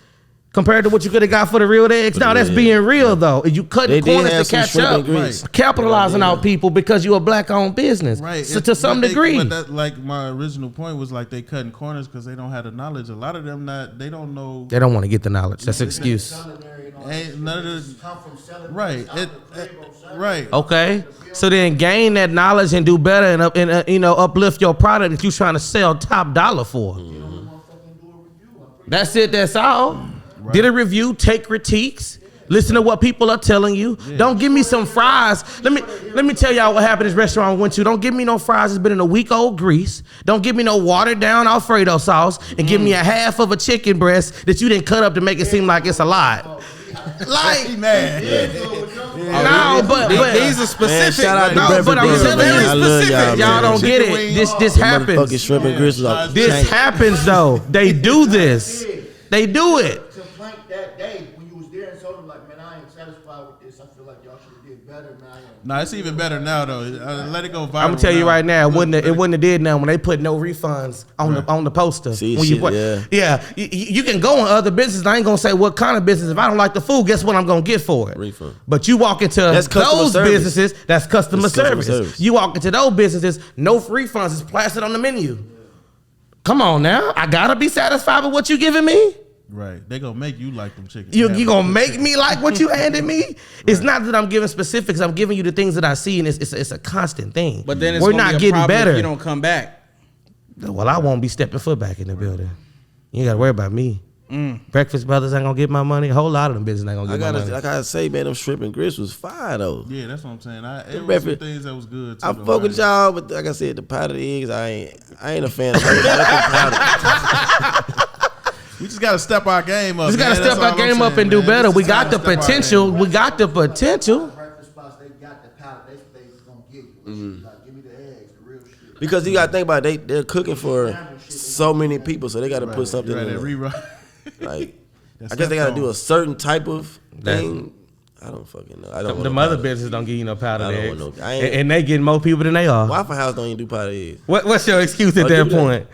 compared to what you could have got for the real eggs. Now that's being real though. And you cutting They did corners have to some catch shrimp up, and grits. capitalizing out people because you're a black owned business. Right. So to some degree. But that, like my original point was like they cutting corners because they don't have the knowledge. A lot of them they don't know. They don't want to get the knowledge. That's an excuse. Ain't none of this. Come from selling Right. plates out the crib on Saturday. Right. Okay. So then gain that knowledge and do better and uplift your product that you're trying to sell top dollar for. That's it. That's all. Did a review, take critiques, Listen to what people are telling you. Don't give me some fries. Let me tell y'all what happened at this restaurant I went to. Don't give me no fries that's been in a week old grease. Don't give me no watered down Alfredo sauce, and give me a half of a chicken breast that you didn't cut up to make it seem like it's a lot. Like, man. No, but these are specific. Shout out to No, Breakfast but I'm Bros, telling man. you, I love y'all, y'all man. don't get Chicken it. wing, This Motherfucking happens. shrimp and grits was off the This chain. happens though. They do this. They do it. Complaint that day when you was there and told them like, man, I ain't satisfied with this. I feel like y'all should have did better, man. Nah, it's even better now though. Let it go viral. I'm gonna tell you right now, it wouldn't have did now when they put no refunds on the poster. See, when shit, you put, yeah. you can go in other business. I ain't gonna say what kind of business. If I don't like the food, guess what I'm gonna get for it? Refund. But you walk into That's customer those service. businesses, that's customer That's customer service. service. You walk into those businesses, no refunds is plastered on the menu. Come on now, I gotta be satisfied with what you giving me. Right, they gonna make you like them chickens. You gonna make me like what you handed me? It's not that I'm giving specifics. I'm giving you the things that I see, and it's a constant thing. But then it's we're gonna not be a getting problem better. if you don't come back. Well, I won't be stepping foot back in the building. You ain't gotta worry about me. Breakfast Brothers ain't gonna get my money. A whole lot of them business ain't gonna get my money. Like I say, man, them shrimp and grits was fire though. Yeah, that's what I'm saying. It was some breakfast- things that was good too. I though, fuck with right? y'all, but like I said, the powdered eggs, I ain't a fan of powdered. We just gotta step our game up. Just gotta man. step That's our all I'm game up saying, and do man. better. This We is got time the to step our potential. game up. We got the potential. Breakfast spots, they got the palate. They gonna give you. Like, give me the eggs, the real shit. Because you gotta think about it, they're cooking for so many people, so they gotta put something Right, in that there. rewrite. Like, That's I guess they gotta step do on. a certain type of That- thing. I don't fucking know. I don't. The want mother no business don't give you no powdered I don't eggs, want no- I ain't- and they getting more people than they are. Waffle House don't even do powdered eggs. What's your excuse at Oh, that do they? point?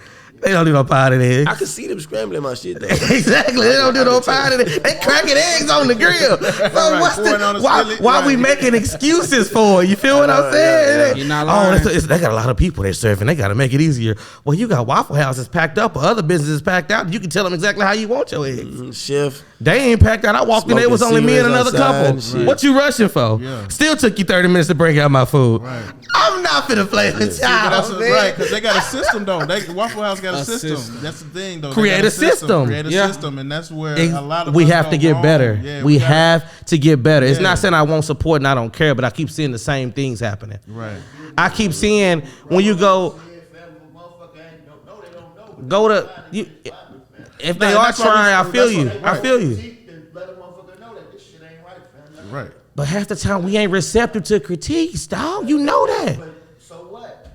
They don't do no powdered eggs. I can see them scrambling my shit though. Exactly. They don't do no powdered eggs. They cracking eggs on the grill. So what's pouring on the why skillet, why we right. making excuses for it? You feel what I'm saying? You're not Oh, lying. they got a lot of people they're serving. They got to make it easier. Well, you got Waffle Houses packed up or other businesses packed out. You can tell them exactly how you want your eggs. Chef, They ain't packed out. I walked in, there was only me and another Smoking cigarettes couple. outside and shit. What you rushing for? Yeah. Still took you 30 minutes to bring out my food. Right. I'm not finna play with See, but that's y'all, man. right, because they got a system though. Waffle House got a A system. system. That's the thing though. They Create got a system. Create a Yeah. system, and that's where Ex- a lot of we us have go to get wrong. better. Yeah, we gotta- have to get better. It's Yeah. not saying I won't support and I don't care, but I keep seeing the same things happening. Right. I keep seeing when you go go to you, if they Nah, are that's why we- trying, I feel that's you. why- I feel you. Let a motherfucker know that this shit ain't right, fam. Right. But half the time we ain't receptive to critiques, dog. You know that. But so what?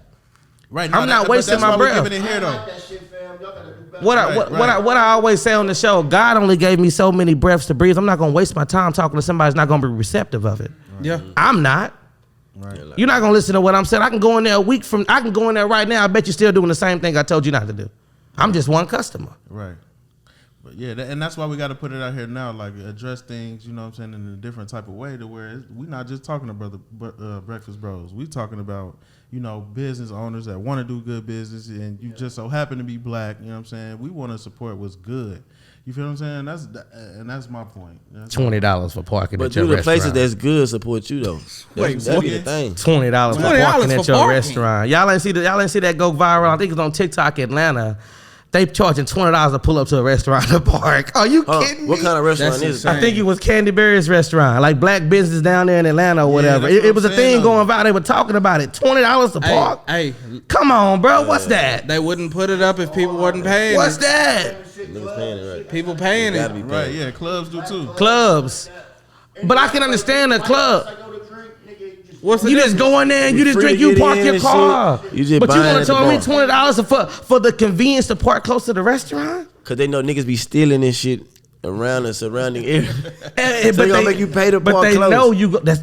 Right. I'm not but wasting that's my why breath. We're giving it here I though. like that shit, fam. Y'all gotta do better. What I always say on the show, God only gave me so many breaths to breathe. I'm not gonna waste my time talking to somebody who's not gonna be receptive of it. Yeah. I'm not. Right. You're not gonna listen to what I'm saying. I can go in there a week from. I can go in there right now. I bet you're still doing the same thing I told you not to do. I'm just one customer. Right. But yeah, and that's why we got to put it out here now, like address things, you know what I'm saying, in a different type of way to where we're not just talking about Breakfast Bros. We talking about, you know, business owners that want to do good business, and you just so happen to be black, you know what I'm saying? We want to support what's good. You feel what I'm saying? That's my point. That's $20 for parking but at your do the restaurant. places that's good support you though. Wait, That'd be what? the thing. $20 for $20 parking for at your parking. restaurant. Y'all ain't see that go viral. I think it's on TikTok Atlanta. They charging $20 to pull up to a restaurant to park. Are you kidding What me? kind of restaurant That's is insane. it? I think it was Candy Berry's restaurant, like black business down there in Atlanta or whatever. that's what It was a I'm saying, thing though. going viral. They were talking about it. $20 to park. Hey, Come on, bro. What's that? they wouldn't put it up if people wasn't paying. What's it. that? Niggas paying it right. People paying Gotta it. be right, paying. yeah, clubs do too. Clubs. But I can understand a club. What's the You just go in there and you just free drink, to you get park in your and car. shit. You just But you buying want at to the tell me bar. $20 for the convenience to park close to the restaurant? Cause they know niggas be stealing this shit around the surrounding area. Eh, So they gonna make you pay to But park they close. know you. But that's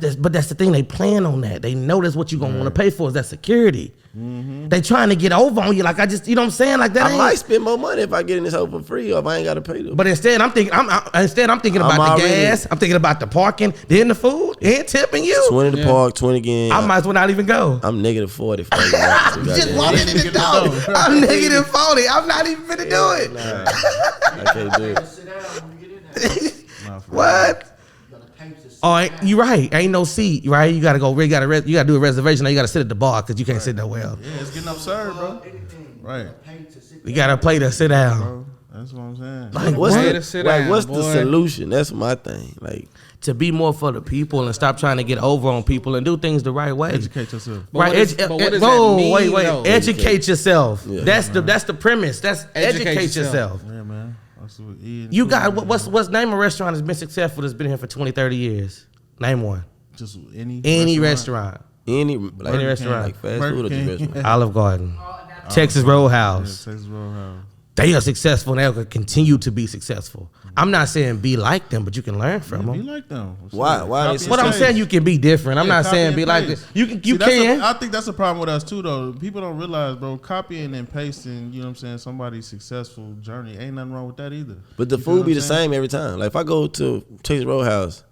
the thing. They plan on that. They know that's what you gonna want to pay for is that security. They trying to get over on you. Like you know what I'm saying? Like that. I ain't- might spend more money if I get in this hole for free or if I ain't gotta pay them. But instead, I'm thinking. I'm thinking I'm about the already- gas. I'm thinking about the parking, then the food, and tipping you. 20 to park, 20 again. I might as well not even go. I'm negative 40. For Just walking in the door. I'm negative 40. I'm not even finna do it. I can't do it. Sit down when you get in there. What? You gotta pay to sit Oh, you right. Ain't no seat, right? You gotta go. You gotta do a reservation. Now you gotta sit at the bar because you can't sit nowhere else. Yeah, it's getting absurd, bro. anything. Right. Pay to sit You gotta pay to sit down. Bro. That's what I'm saying. Like, What's Way the, to sit like, down, what's the boy. solution? That's my thing. Like, to be more for the people and stop trying to get over on people and do things the right way. Educate yourself. But what does- but what does that whoa, mean, wait. though? Educate yourself. Yeah. That's the premise. That's educate yourself. Yeah, man. That's what E10 You got man. what's name a restaurant that's been successful that's been here for 20, 30 years? Name one. Just any Restaurant. any like, Any restaurant. like fast Burger food or King. just restaurant. Olive Garden. Oh, Texas Yeah, Roadhouse. Texas Roadhouse. They are successful and they'll continue to be successful. I'm not saying be like them, but you can learn from Be them. like them. Why? Why Copy they and What I'm paste. saying, you can be different. I'm Yeah, not copy saying and be like paste. this. You See, can. I think that's a problem with us too, though. People don't realize, bro. Copying and pasting, you know what I'm saying, somebody's successful journey. Ain't nothing wrong with that either. But the You feel what food be I'm the saying? same every time. Like if I go to Texas Roadhouse,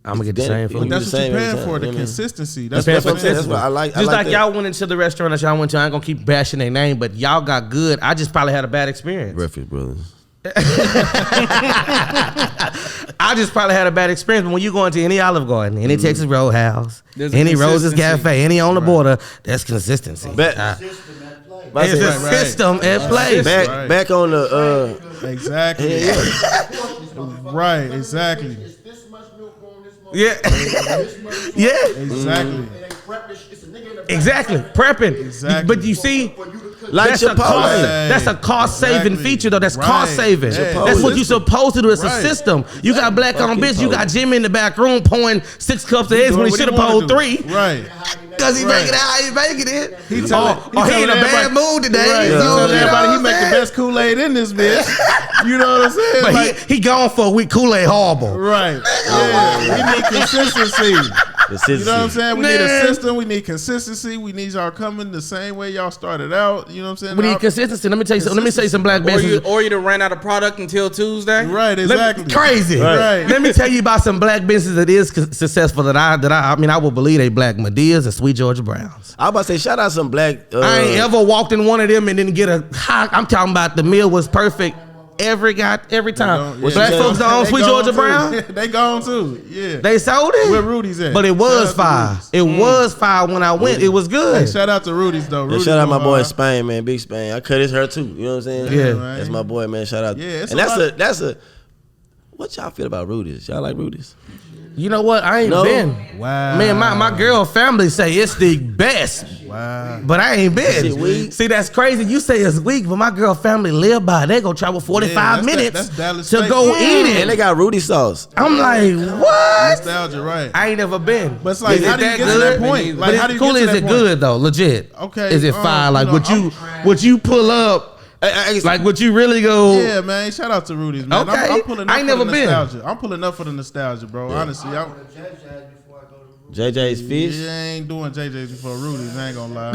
I'm gonna get the Then- same but food. But that's the what same you're every paying time, for, you the know what I mean? consistency. That's That's what what I'm saying. I'm That's what I like. Just I like that. y'all went into the restaurant that y'all went to, I ain't gonna keep bashing their name, but y'all got good. I just probably had a bad experience. Breakfast Brothers. I just probably had a bad experience. But when you go into any Olive Garden, any Texas Roadhouse, There's a any Rose's consistency. Cafe, any on the border, that's consistency. Back, System at play. But I It's said- a system at play. back, Right. back on the Exactly. yeah. Right, exactly. It's this much milk on this much. Yeah. This much salt. Yeah. Exactly. It ain't prep. It's a nigga in the back. Exactly. Prepping. Exactly. But you see, For you to cook. Like that's a Chipotle. cost. Right. That's a cost saving Exactly. feature though. That's Right. cost saving. Yeah. That's what you're supposed to do. It's a Right. system. You got black on Fucking bitch. You got Chipotle. Jimmy in the back room pouring 6 cups of eggs when he should have poured 3. Right. Cause he Right. making it how he making it. He telling, or he in a bad mood today. Right. You He know telling what everybody he I'm make the saying? best Kool-Aid in this bitch. You know what I'm saying? But Like, he gone for a week. Kool-Aid horrible. right. Yeah. We need consistency. You know what I'm saying? We need a Man. system. We need consistency. We need y'all coming the same way y'all started out. You know what I'm saying? We need consistency. Let me tell you something. Let me say some black businesses. Or you to run out of product until Tuesday. Right, exactly. Crazy. Right. Let me tell you about some black businesses that is successful that I mean I will believe they black Medias and Sweet Georgia Browns. I was about to say shout out some black. I ain't ever walked in one of them and didn't get a hot. I'm talking about the meal was perfect every time. Yeah. Black Yeah. folks don't own They Sweet gone Georgia too. Brown. They gone too. Yeah. They sold it. Where Rudy's at? But it was Shout out to fire. Rudy's. It was fire when I went. It was Hey, good. shout out to Rudy's though. Yeah, Rudy's shout out my going boy hard. Spain, man, Big Spain. I cut his hair too. You know what I'm saying? Yeah. man. That's my boy, man. Shout out. Yeah, it's and a that's lot- that's a. What y'all feel about Rudy's? Y'all like Rudy's? You know what? I ain't No. been. Wow. Man, my girl family say it's the best. Wow. But I ain't Shit been. weak. See, that's crazy. You say it's weak, but my girl family live by it. They go travel 45 that's minutes that's Dallas to State. go Yeah. eat And it. they got Rudy sauce. I'm like, what? Nostalgia, right? I ain't never been. But it's like, Is how it do you that get to good? that point? But Like, But how do it's you cool. get to Is that it point? good though? Legit. Okay, Is it fire? Like you know, would you pull up? Like would you really go? Yeah, man. Shout out to Rudy's, man. Okay. I'm pulling up I ain't for never the been. nostalgia. I'm pulling up for the nostalgia, bro. Honestly, I I'm, go to JJ's before I go to Rudy's. JJ's Fish. yeah, I ain't doing JJ's before Rudy's. I ain't gonna lie.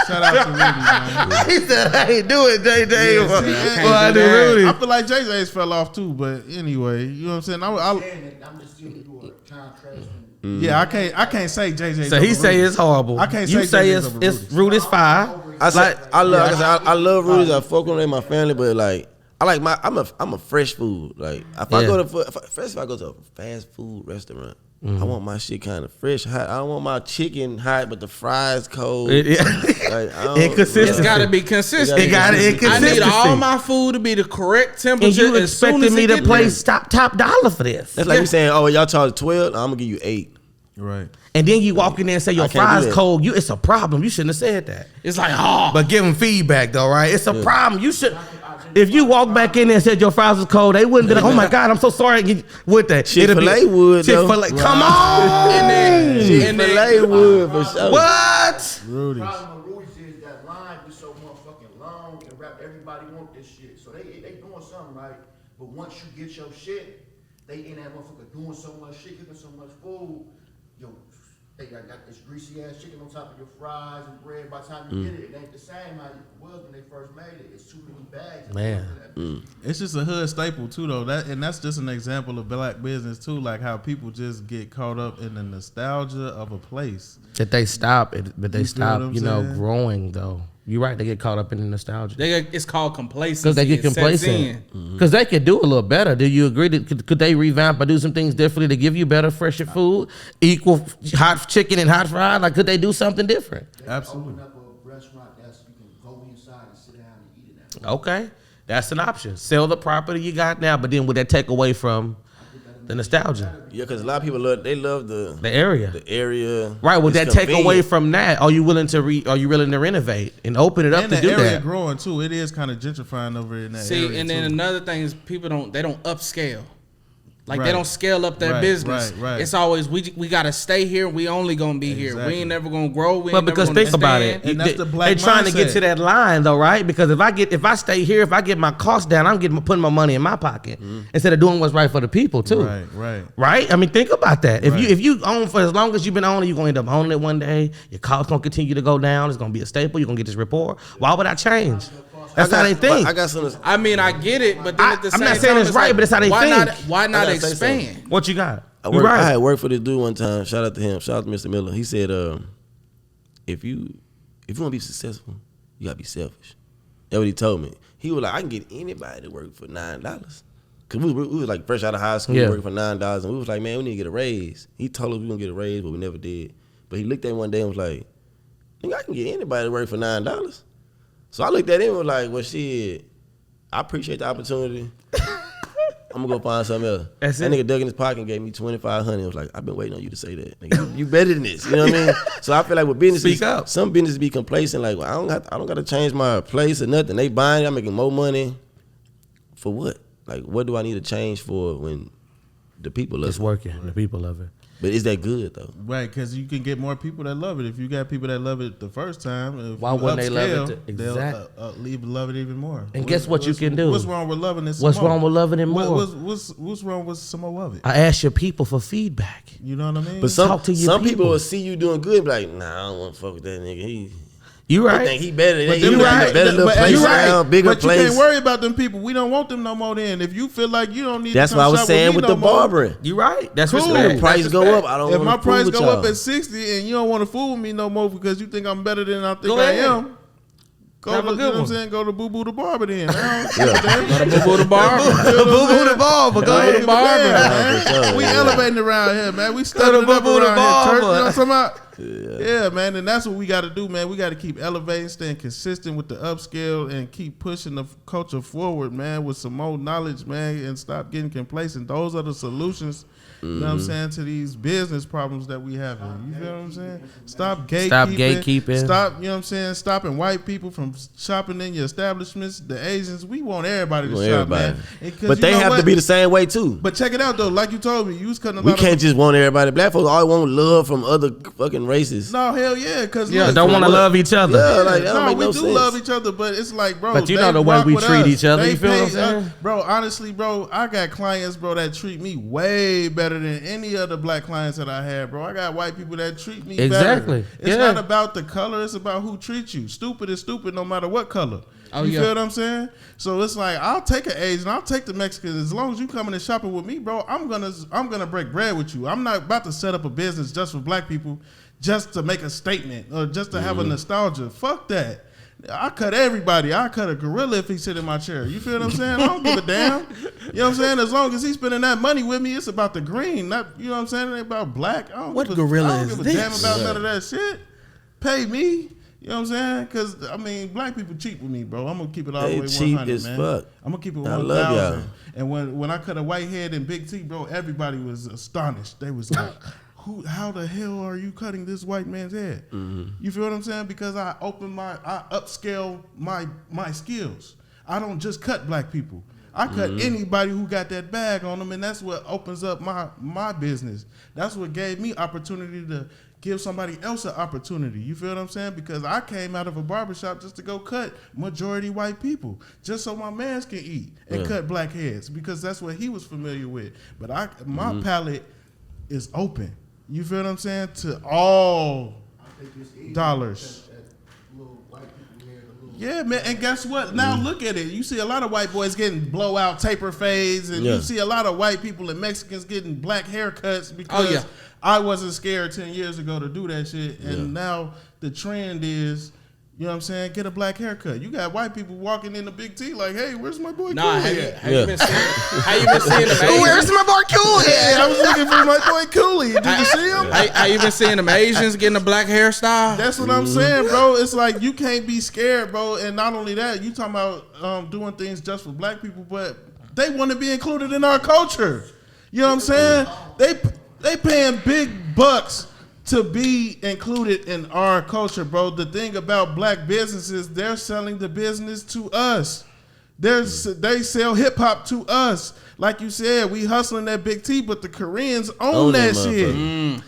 Shout out to Rudy's, man. He said I ain't do it, JJ. Yeah, Well, see, I do do that. Rudy. I feel like JJ's fell off too, but anyway, you know what I'm saying? I'm just giving you a contrast. Yeah, I can't say JJ's. So he over say Rudy's. it's horrible. I can't You say say JJ's it's over it's Rudy's. Rudy's fire. I say, Like- I love. Like I said, I love Rudy's. I fuck with them in my family, but like I like my. I'm a fresh food. Like if I Yeah. go to if I go to a fast food restaurant, I want my shit kind of fresh, hot. I don't want my chicken hot, but the fries cold. Like, I don't- Inconsistency. It's got to be consistent. It got I need inconsistency. all my food to be the correct And temperature. you as soon expected as me it to get play there. top dollar for this. That's like me saying, "Oh, y'all charge 12. I'm gonna give you 8." Right. And then you walk in there and say your I can't do fries that. cold. It's a problem. You shouldn't have said that. It's like, oh, But give them feedback though, right? It's a problem. You should. If you walk back in there and said your fries was cold, they wouldn't be like, "Oh my God, I'm so sorry." Would they? Chick-fil-A would, though. Chick-fil-A. Come on. and then Chick-fil-A would for sure. What? The Rudy's. problem with Rudy's is that line be so motherfucking long and rap. Everybody want this shit, so they doing something right. But once you get your shit, they in that motherfucker doing so much shit, cooking so much food. Yo, they got this greasy ass chicken on top of your fries and bread. By the time you get it, it ain't the same how it was when they first made it. It's too many bags. Man. It's just a hood staple too, though. That's just an example of black business too, like how people just get caught up in the nostalgia of a place. That they stop it, but they You feel stop, what I'm you know, saying? growing though. You're right. They get caught up in the nostalgia it's called complacency. because they get It sets complacent. in. Because they could do a little better. Do you agree? That could they revamp or do some things differently to give you better, fresher food, equal hot chicken and hot fries? Like, could they do something different? Absolutely. Open up a restaurant that's you can go inside and sit down and eat it Okay, that's an option. Sell the property you got now, but then would that take away from the nostalgia? Yeah, because a lot of people love the area. The area. Right. Would It's that take convenient. away from that? Are you willing to renovate and open it up And to the do area that? growing too. It is kind of gentrifying over in that area. See, and then too. another thing is people don't upscale. Like Right. they don't scale up their Right, business. right. It's always we gotta stay here. We only gonna be here. Exactly. We ain't never gonna grow. We But ain't because never gonna think about it, expand. And that's the black they trying to get mindset. to that line though, right? Because if I stay here, if I get my costs down, I'm putting my money in my pocket instead of doing what's right for the people too. Right? I mean, think about that. Right. If you own for as long as you've been owning, you're gonna end up owning it one day. Your costs gonna continue to go down. It's gonna be a staple. You're gonna get this rapport. Why would I change? That's how they think. I got some. I mean, I get it, but then at the I'm same not saying time, it's right, like, but it's how they why think. Not, why not gotta say expand? What you got? I You right. had worked for this dude one time. Shout out to him. Shout out to Mr. Miller. He said, if you want to be successful, you gotta be selfish. That's what he told me. He was like, I can get anybody to work for $9. Cause we was like fresh out of high school, working for $9, and we was like, man, we need to get a raise. He told us we gonna get a raise, but we never did. But he looked at me one day and was like, nigga, I can get anybody to work for $9. So I looked at him and was like, well, shit, I appreciate the opportunity. I'm gonna go find something else. That's that it. nigga dug in his pocket and gave me $2,500. I was like, I've been waiting on you to say that. Nigga, you better than this. You know what I mean? So I feel like with businesses, Speak up. some businesses be complacent. Like, well, I don't got to change my place or nothing. They buying it. I'm making more money. For what? Like, what do I need to change for when the people love It's it? working. The people love it. But is that good though? Right, because you can get more people that love it. If you got people that love it the first time, if Why you wouldn't they love upscale, it they'll love it even more. And guess what you can do? What's wrong with loving it? What's wrong with loving it more? What's wrong with some more of it? I ask your people for feedback. You know what I mean? But Talk to your some people people. will see you doing good and be like, nah, I don't want to fuck with that nigga. You They right. think he better than But you. them Right. right. Better little But place you right. around, bigger But you place. can't worry about them people. We don't want them no more. Then if you feel like you don't need, That's to what I come was shop saying with, with me the no more. barbering. You right. That's Cool. respect. When the price That's go respect. up, I don't If want my to fool price with go y'all. up at 60 and you don't want to fool with me no more because you think I'm better than I think Go I ahead. am, go Have to, a you good know what I'm one. saying? Go to Boo Boo the Barber then. Gotta boo the barber. Boo-boo the barber. Go ahead. the barber. Yeah, for sure, We yeah. elevating around here, man. We studying Boo up Boo the around here, church. You know barber. what I'm talking about? Yeah, man, and that's what we got to do, man. We got to keep elevating, staying consistent with the upscale, and keep pushing the culture forward, man, with some more knowledge, man, and stop getting complacent. Those are the solutions, you know what I'm saying, to these business problems that we have. You feel what I'm saying? Stop gatekeeping. Stop, you know what I'm saying, stopping white people from shopping in your establishments. The Asians, we want everybody to Want shop, everybody. man. And 'cause But you they know have what? to be the same way too. But check it out, though. Like you told me, you was cutting a We lot can't of... just want everybody. Black folks always want love from other fucking races. No, hell yeah, because Yeah, don't want to love each other. Yeah, like, that don't no, make we no do sense. love each other, but it's like, bro. But you they know the way rock we with treat us. each other, They you feel what I'm pay saying? bro, honestly, bro, I got clients, bro, that treat me way better than any other black clients that I had, bro. I got white people that treat me Exactly. better. It's Yeah. not about the color, it's about who treats you. Stupid is stupid no matter what color. Oh, you yeah. feel what I'm saying? So it's like, I'll take an Asian, I'll take the Mexican. As long as you coming and shopping with me, bro, I'm gonna break bread with you. I'm not about to set up a business just for black people, just to make a statement or just to have a nostalgia. Fuck that. I cut everybody. I cut a gorilla if he sit in my chair. You feel what I'm saying? I don't give a damn. You know what I'm saying? As long as he's spending that money with me, it's about the green. Not, you know what I'm saying? It ain't about black. I don't What give a, gorilla I don't is give a damn this? about none of that shit. Pay me. You know what I'm saying? Because, I mean, black people cheat with me, bro. I'm going to keep it all the They way cheap 100, as man. fuck. I'm going to keep it I 1,000. love y'all. And when I cut a white head in Big T, bro, everybody was astonished. They was like, how the hell are you cutting this white man's head? You feel what I'm saying? Because I upscale my skills. I don't just cut black people. I cut anybody who got that bag on them, and that's what opens up my business. That's what gave me opportunity to give somebody else an opportunity. You feel what I'm saying? Because I came out of a barbershop just to go cut majority white people, just so my mans can eat and cut black heads, because that's what he was familiar with. But my palette is open. You feel what I'm saying? To all dollars. Yeah, man, and guess what? Now look at it. You see a lot of white boys getting blowout taper fades, and you see a lot of white people and Mexicans getting black haircuts because I wasn't scared 10 years ago to do that shit. And now the trend is You know what I'm saying? Get a black haircut. You got white people walking in the Big T like, hey, where's my boy Nah, Cooley? have you been seeing them Asians? Where's my boy Cooley? Yeah, I was looking for my boy Cooley. Did you see him? How you been seeing them Asians getting a black hairstyle? That's what I'm saying, bro. It's like you can't be scared, bro. And not only that, you talking about doing things just for black people, but they want to be included in our culture. You know what I'm saying? They paying big bucks to be included in our culture, bro. The thing about black businesses, they're selling the business to us. They sell hip hop to us. Like you said, we hustling that Big T, but the Koreans own that shit.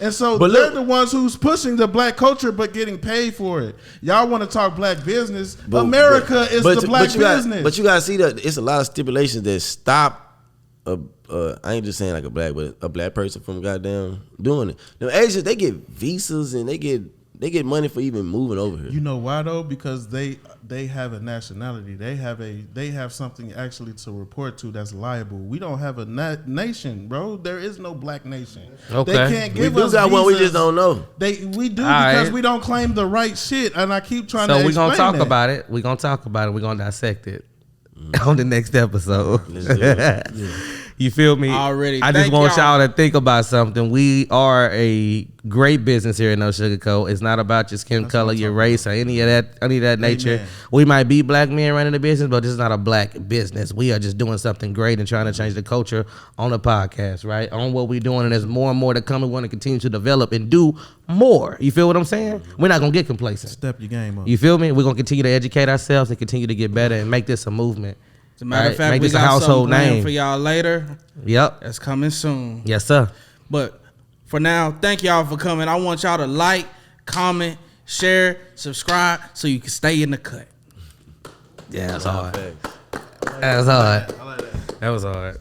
And so they're the ones who's pushing the black culture, but getting paid for it. Y'all want to talk black business? America is the black business. But you gotta see that it's a lot of stipulations that stop. I ain't just saying like a black person from goddamn doing it. The Asians, they get visas and they get money for even moving over here. You know why though? Because they have a nationality. They have something actually to report to that's liable. We don't have a nation, bro. There is no black nation. Okay. They can't give us got visas. one, we just don't know. We do because we don't claim the right shit. And I keep trying to So we're explain gonna talk that. about it. We're gonna talk about it. We're gonna dissect it on the next episode. Let's do it. You feel me? Already. I just Thank want y'all. y'all to think about something. We are a great business here at No Sugar Co. It's not about your skin color, your race, or any of that nature. Amen. We might be black men running the business, but this is not a black business. We are just doing something great and trying to change the culture on the podcast, right? On what we're doing, and there's more and more to come. We want to continue to develop and do more. You feel what I'm saying? We're not gonna get complacent. Step your game up. You feel me? We're gonna continue to educate ourselves and continue to get better and make this a movement. As a matter of Right, fact, make we this a got household something planned name. for y'all later. Yep. That's coming soon. Yes, sir. But for now, thank y'all for coming. I want y'all to like, comment, share, subscribe so you can stay in the cut. Yeah, that's hard. Facts. That was hard. I like that. That was hard.